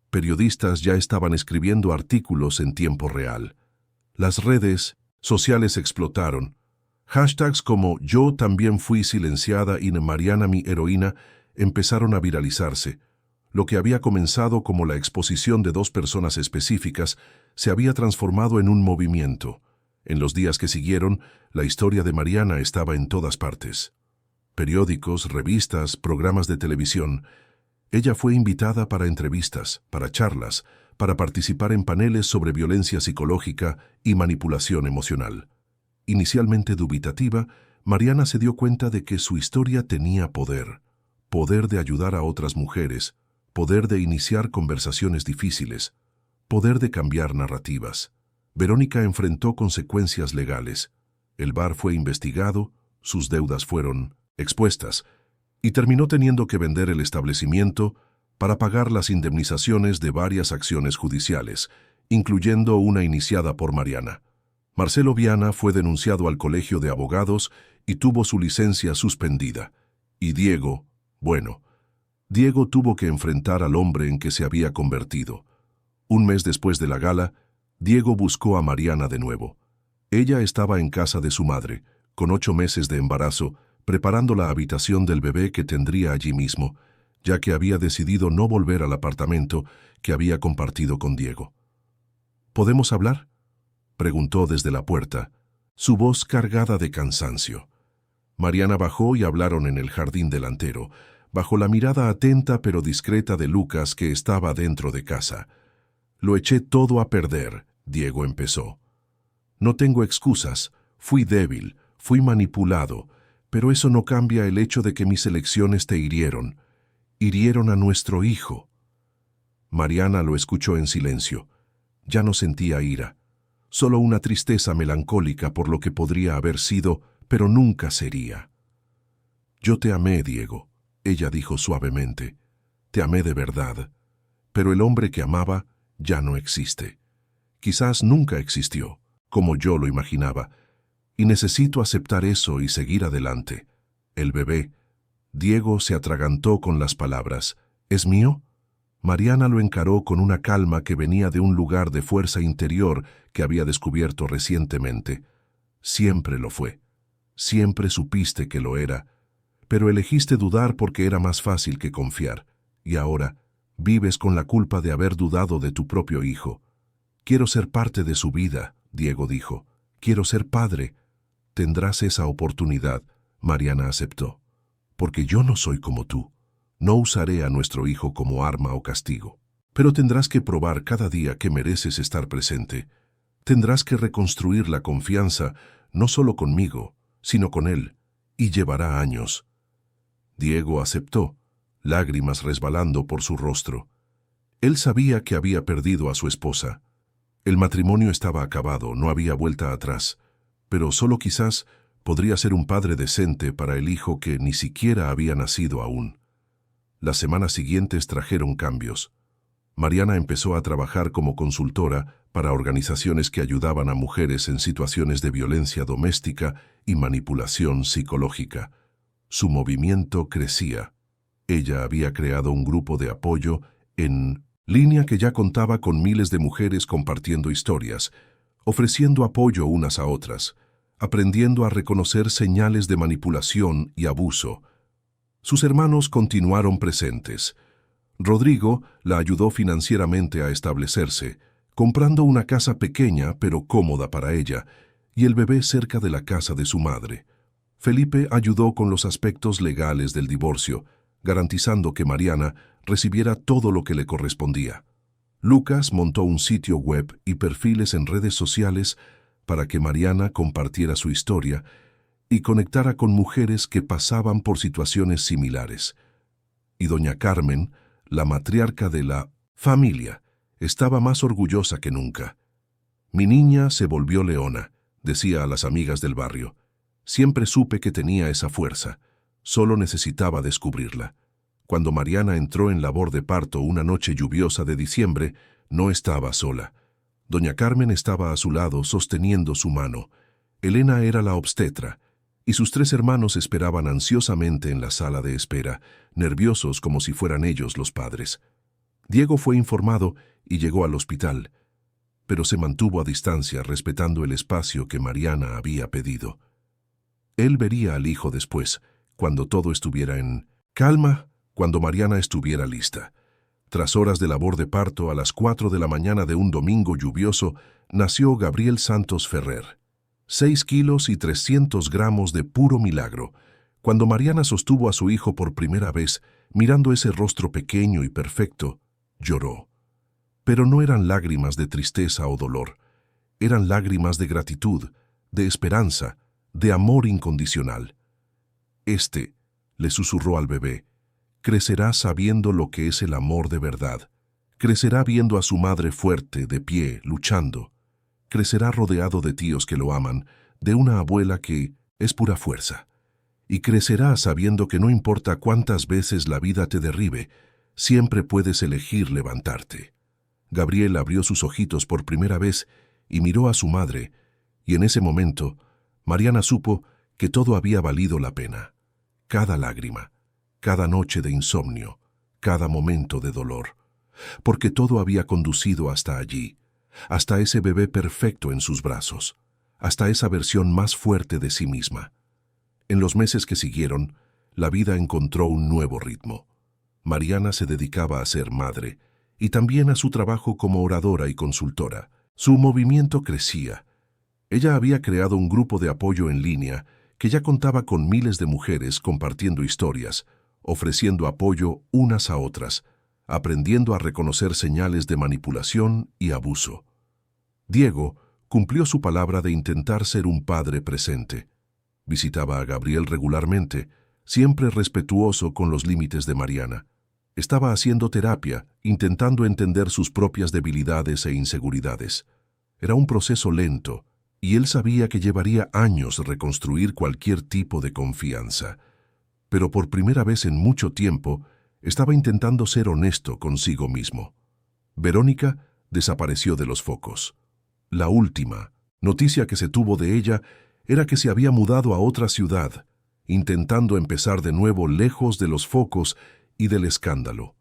Periodistas ya estaban escribiendo artículos en tiempo real. Las redes sociales explotaron. Hashtags como «Yo también fui silenciada» y «Mariana mi heroína» empezaron a viralizarse. Lo que había comenzado como la exposición de dos personas específicas se había transformado en un movimiento. En los días que siguieron, la historia de Mariana estaba en todas partes. Periódicos, revistas, programas de televisión. Ella fue invitada para entrevistas, para charlas, para participar en paneles sobre violencia psicológica y manipulación emocional. Inicialmente dubitativa, Mariana se dio cuenta de que su historia tenía poder. Poder de ayudar a otras mujeres, poder de iniciar conversaciones difíciles, poder de cambiar narrativas. Verónica enfrentó consecuencias legales. El bar fue investigado, sus deudas fueron expuestas, y terminó teniendo que vender el establecimiento para pagar las indemnizaciones de varias acciones judiciales, incluyendo una iniciada por Mariana. Marcelo Viana fue denunciado al Colegio de Abogados y tuvo su licencia suspendida. Y Diego tuvo que enfrentar al hombre en que se había convertido. Un mes después de la gala, Diego buscó a Mariana de nuevo. Ella estaba en casa de su madre, con 8 meses de embarazo, preparando la habitación del bebé que tendría allí mismo, ya que había decidido no volver al apartamento que había compartido con Diego. «¿Podemos hablar?», preguntó desde la puerta, su voz cargada de cansancio. Mariana bajó y hablaron en el jardín delantero, bajo la mirada atenta pero discreta de Lucas, que estaba dentro de casa. «Lo eché todo a perder», Diego empezó. «No tengo excusas, fui débil, fui manipulado, pero eso no cambia el hecho de que mis elecciones te hirieron. Hirieron a nuestro hijo». Mariana lo escuchó en silencio. Ya no sentía ira, solo una tristeza melancólica por lo que podría haber sido, pero nunca sería. «Yo te amé, Diego», ella dijo suavemente. «Te amé de verdad, pero el hombre que amaba ya no existe. Quizás nunca existió, como yo lo imaginaba, y necesito aceptar eso y seguir adelante. El bebé». Diego se atragantó con las palabras. «¿Es mío?». Mariana lo encaró con una calma que venía de un lugar de fuerza interior que había descubierto recientemente. «Siempre lo fue. Siempre supiste que lo era. Pero elegiste dudar porque era más fácil que confiar. Y ahora vives con la culpa de haber dudado de tu propio hijo». «Quiero ser parte de su vida», Diego dijo. «Quiero ser padre». «Tendrás esa oportunidad», Mariana aceptó. «Porque yo no soy como tú. No usaré a nuestro hijo como arma o castigo. Pero tendrás que probar cada día que mereces estar presente. Tendrás que reconstruir la confianza, no solo conmigo, sino con él, y llevará años». Diego aceptó, lágrimas resbalando por su rostro. Él sabía que había perdido a su esposa. El matrimonio estaba acabado, no había vuelta atrás, pero solo quizás podría ser un padre decente para el hijo que ni siquiera había nacido aún. Las semanas siguientes trajeron cambios. Mariana empezó a trabajar como consultora para organizaciones que ayudaban a mujeres en situaciones de violencia doméstica y manipulación psicológica. Su movimiento crecía. Ella había creado un grupo de apoyo en línea que ya contaba con miles de mujeres compartiendo historias, ofreciendo apoyo unas a otras, aprendiendo a reconocer señales de manipulación y abuso. Sus hermanos continuaron presentes. Rodrigo la ayudó financieramente a establecerse, comprando una casa pequeña pero cómoda para ella, y el bebé cerca de la casa de su madre. Felipe ayudó con los aspectos legales del divorcio, garantizando que Mariana recibiera todo lo que le correspondía. Lucas montó un sitio web y perfiles en redes sociales para que Mariana compartiera su historia y conectara con mujeres que pasaban por situaciones similares. Y doña Carmen, la matriarca de la familia, estaba más orgullosa que nunca. «Mi niña se volvió leona», decía a las amigas del barrio. «Siempre supe que tenía esa fuerza, solo necesitaba descubrirla». Cuando Mariana entró en labor de parto una noche lluviosa de diciembre, no estaba sola. Doña Carmen estaba a su lado sosteniendo su mano. Elena era la obstetra, y sus 3 hermanos esperaban ansiosamente en la sala de espera, nerviosos como si fueran ellos los padres. Diego fue informado y llegó al hospital, pero se mantuvo a distancia respetando el espacio que Mariana había pedido. Él vería al hijo después, cuando todo estuviera en calma, cuando Mariana estuviera lista. Tras horas de labor de parto, a las 4 de la mañana de un domingo lluvioso, nació Gabriel Santos Ferrer. 6 kilos y 300 gramos de puro milagro. Cuando Mariana sostuvo a su hijo por primera vez, mirando ese rostro pequeño y perfecto, lloró. Pero no eran lágrimas de tristeza o dolor. Eran lágrimas de gratitud, de esperanza, de amor incondicional. Le susurró al bebé, crecerá sabiendo lo que es el amor de verdad. Crecerá viendo a su madre fuerte, de pie, luchando. Crecerá rodeado de tíos que lo aman, de una abuela que es pura fuerza. Y crecerá sabiendo que no importa cuántas veces la vida te derribe, siempre puedes elegir levantarte. Gabriel abrió sus ojitos por primera vez y miró a su madre, y en ese momento, Mariana supo que todo había valido la pena. Cada lágrima, cada noche de insomnio, cada momento de dolor, porque todo había conducido hasta allí, hasta ese bebé perfecto en sus brazos, hasta esa versión más fuerte de sí misma. En los meses que siguieron, la vida encontró un nuevo ritmo. Mariana se dedicaba a ser madre y también a su trabajo como oradora y consultora. Su movimiento crecía. Ella había creado un grupo de apoyo en línea que ya contaba con miles de mujeres compartiendo historias, ofreciendo apoyo unas a otras, aprendiendo a reconocer señales de manipulación y abuso. Diego cumplió su palabra de intentar ser un padre presente. Visitaba a Gabriel regularmente, siempre respetuoso con los límites de Mariana. Estaba haciendo terapia, intentando entender sus propias debilidades e inseguridades. Era un proceso lento, y él sabía que llevaría años reconstruir cualquier tipo de confianza. Pero por primera vez en mucho tiempo, estaba intentando ser honesto consigo mismo. Verónica desapareció de los focos. La última noticia que se tuvo de ella era que se había mudado a otra ciudad, intentando empezar de nuevo lejos de los focos y del escándalo.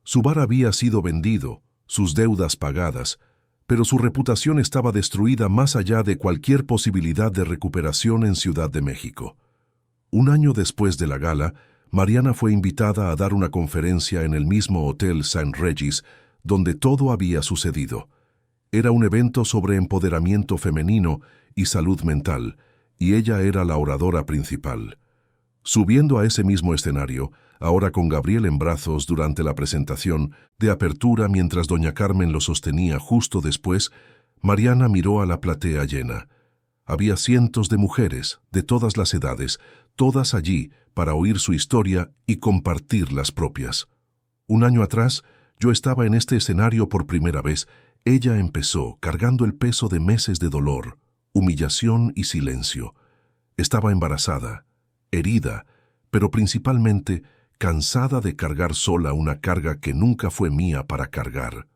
Su bar había sido vendido, sus deudas pagadas, pero su reputación estaba destruida más allá de cualquier posibilidad de recuperación en Ciudad de México. Un año después de la gala, Mariana fue invitada a dar una conferencia en el mismo Hotel St. Regis, donde todo había sucedido. Era un evento sobre empoderamiento femenino y salud mental, y ella era la oradora principal. Subiendo a ese mismo escenario, ahora con Gabriel en brazos durante la presentación de apertura mientras doña Carmen lo sostenía justo después, Mariana miró a la platea llena. Había cientos de mujeres, de todas las edades, todas allí para oír su historia y compartir las propias. Un año atrás, yo estaba en este escenario por primera vez, Ella empezó cargando el peso de meses de dolor, humillación y silencio. Estaba embarazada, herida, pero principalmente cansada de cargar sola una carga que nunca fue mía para cargar.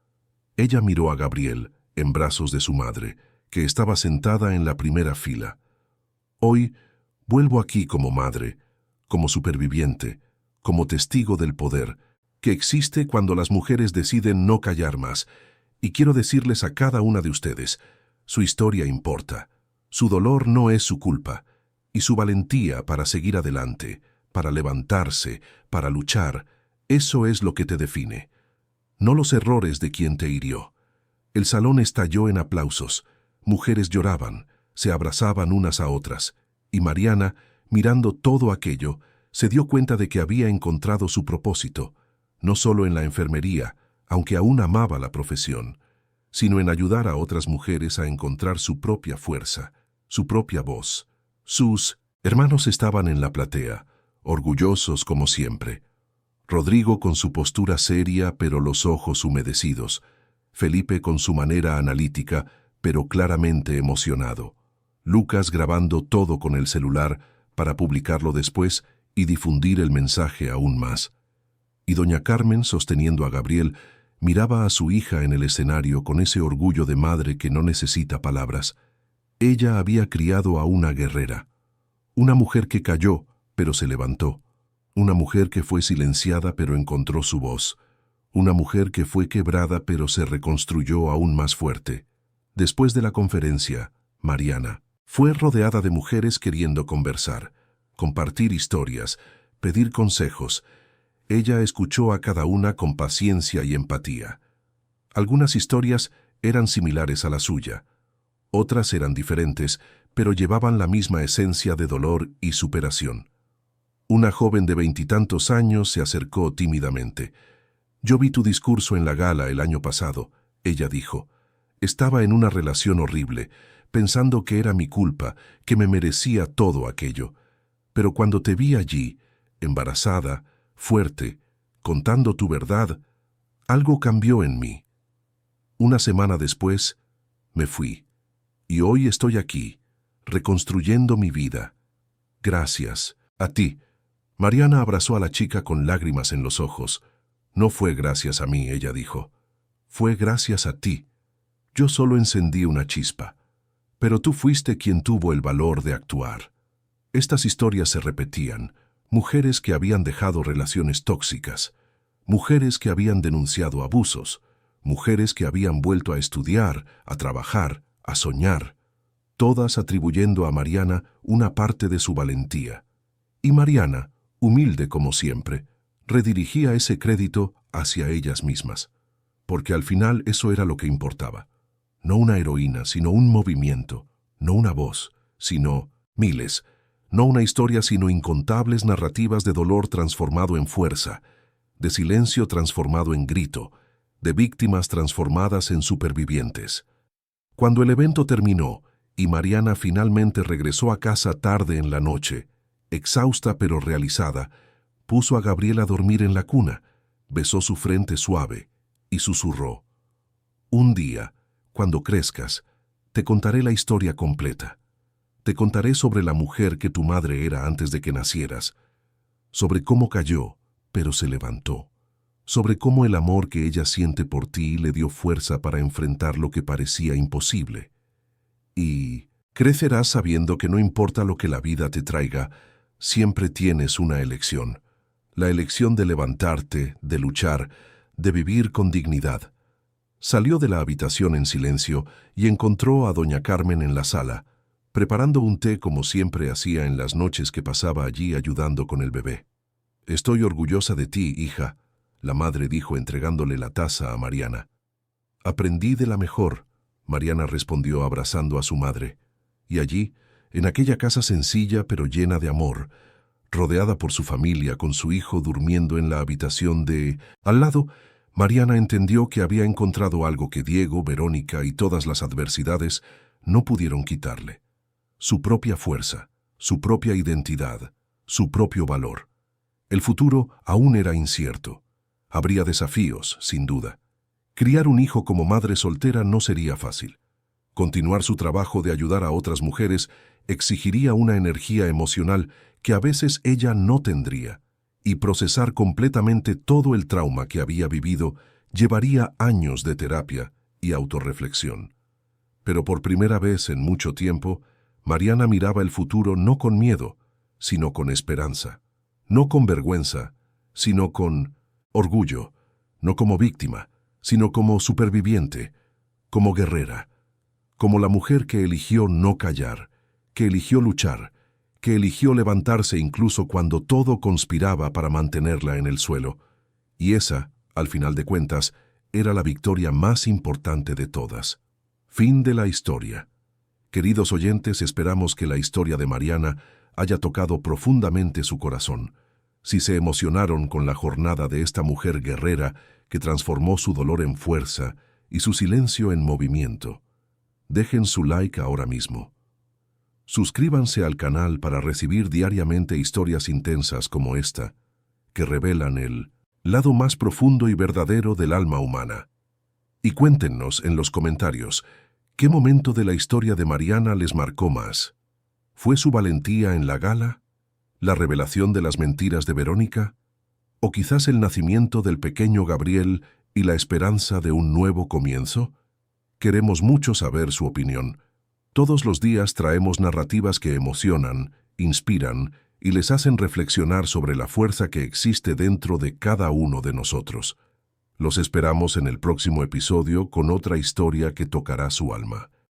Ella miró a Gabriel, en brazos de su madre, que estaba sentada en la primera fila. Hoy vuelvo aquí como madre, como superviviente, como testigo del poder que existe cuando las mujeres deciden no callar más. Y quiero decirles a cada una de ustedes, su historia importa, su dolor no es su culpa, y su valentía para seguir adelante, para levantarse, para luchar, eso es lo que te define. No los errores de quien te hirió. El salón estalló en aplausos, mujeres lloraban, se abrazaban unas a otras, y Mariana, mirando todo aquello, se dio cuenta de que había encontrado su propósito, no solo en la enfermería, aunque aún amaba la profesión, sino en ayudar a otras mujeres a encontrar su propia fuerza, su propia voz. Sus hermanos estaban en la platea, orgullosos como siempre. Rodrigo con su postura seria pero los ojos humedecidos, Felipe con su manera analítica pero claramente emocionado, Lucas grabando todo con el celular para publicarlo después y difundir el mensaje aún más. Y doña Carmen, sosteniendo a Gabriel, miraba a su hija en el escenario con ese orgullo de madre que no necesita palabras. Ella había criado a una guerrera, una mujer que cayó, pero se levantó, una mujer que fue silenciada pero encontró su voz, una mujer que fue quebrada pero se reconstruyó aún más fuerte. Después de la conferencia, Mariana fue rodeada de mujeres queriendo conversar, compartir historias, pedir consejos. Ella escuchó a cada una con paciencia y empatía. Algunas historias eran similares a la suya, otras eran diferentes, pero llevaban la misma esencia de dolor y superación. Una joven de 20 y tantos años se acercó tímidamente. «Yo vi tu discurso en la gala el año pasado», ella dijo. «Estaba en una relación horrible, pensando que era mi culpa, que me merecía todo aquello. Pero cuando te vi allí, embarazada, fuerte, contando tu verdad, algo cambió en mí. Una semana después, me fui. Y hoy estoy aquí, reconstruyendo mi vida. Gracias a ti». Mariana abrazó a la chica con lágrimas en los ojos. «No fue gracias a mí», ella dijo. «Fue gracias a ti. Yo solo encendí una chispa. Pero tú fuiste quien tuvo el valor de actuar». Estas historias se repetían. Mujeres que habían dejado relaciones tóxicas, mujeres que habían denunciado abusos, mujeres que habían vuelto a estudiar, a trabajar, a soñar, todas atribuyendo a Mariana una parte de su valentía. Y Mariana, humilde como siempre, redirigía ese crédito hacia ellas mismas, porque al final eso era lo que importaba. No una heroína, sino un movimiento, no una voz, sino miles. No una historia, sino incontables narrativas de dolor transformado en fuerza, de silencio transformado en grito, de víctimas transformadas en supervivientes. Cuando el evento terminó y Mariana finalmente regresó a casa tarde en la noche, exhausta pero realizada, puso a Gabriel a dormir en la cuna, besó su frente suave y susurró: «Un día, cuando crezcas, te contaré la historia completa. Te contaré sobre la mujer que tu madre era antes de que nacieras, sobre cómo cayó, pero se levantó, sobre cómo el amor que ella siente por ti le dio fuerza para enfrentar lo que parecía imposible. Y crecerás sabiendo que no importa lo que la vida te traiga, siempre tienes una elección. La elección de levantarte, de luchar, de vivir con dignidad». Salió de la habitación en silencio y encontró a doña Carmen en la sala, preparando un té como siempre hacía en las noches que pasaba allí ayudando con el bebé. «Estoy orgullosa de ti, hija», la madre dijo entregándole la taza a Mariana. «Aprendí de la mejor», Mariana respondió abrazando a su madre. Y allí, en aquella casa sencilla pero llena de amor, rodeada por su familia con su hijo durmiendo en la habitación de al lado, Mariana entendió que había encontrado algo que Diego, Verónica y todas las adversidades no pudieron quitarle. Su propia fuerza, su propia identidad, su propio valor. El futuro aún era incierto. Habría desafíos, sin duda. Criar un hijo como madre soltera no sería fácil. Continuar su trabajo de ayudar a otras mujeres exigiría una energía emocional que a veces ella no tendría, y procesar completamente todo el trauma que había vivido llevaría años de terapia y autorreflexión. Pero por primera vez en mucho tiempo, Mariana miraba el futuro no con miedo, sino con esperanza, no con vergüenza, sino con orgullo, no como víctima, sino como superviviente, como guerrera, como la mujer que eligió no callar, que eligió luchar, que eligió levantarse incluso cuando todo conspiraba para mantenerla en el suelo. Y esa, al final de cuentas, era la victoria más importante de todas. Fin de la historia. Queridos oyentes, esperamos que la historia de Mariana haya tocado profundamente su corazón. Si se emocionaron con la jornada de esta mujer guerrera que transformó su dolor en fuerza y su silencio en movimiento, dejen su like ahora mismo. Suscríbanse al canal para recibir diariamente historias intensas como esta, que revelan el lado más profundo y verdadero del alma humana. Y cuéntenos en los comentarios, ¿qué momento de la historia de Mariana les marcó más? ¿Fue su valentía en la gala? ¿La revelación de las mentiras de Verónica? ¿O quizás el nacimiento del pequeño Gabriel y la esperanza de un nuevo comienzo? Queremos mucho saber su opinión. Todos los días traemos narrativas que emocionan, inspiran y les hacen reflexionar sobre la fuerza que existe dentro de cada uno de nosotros. Los esperamos en el próximo episodio con otra historia que tocará su alma.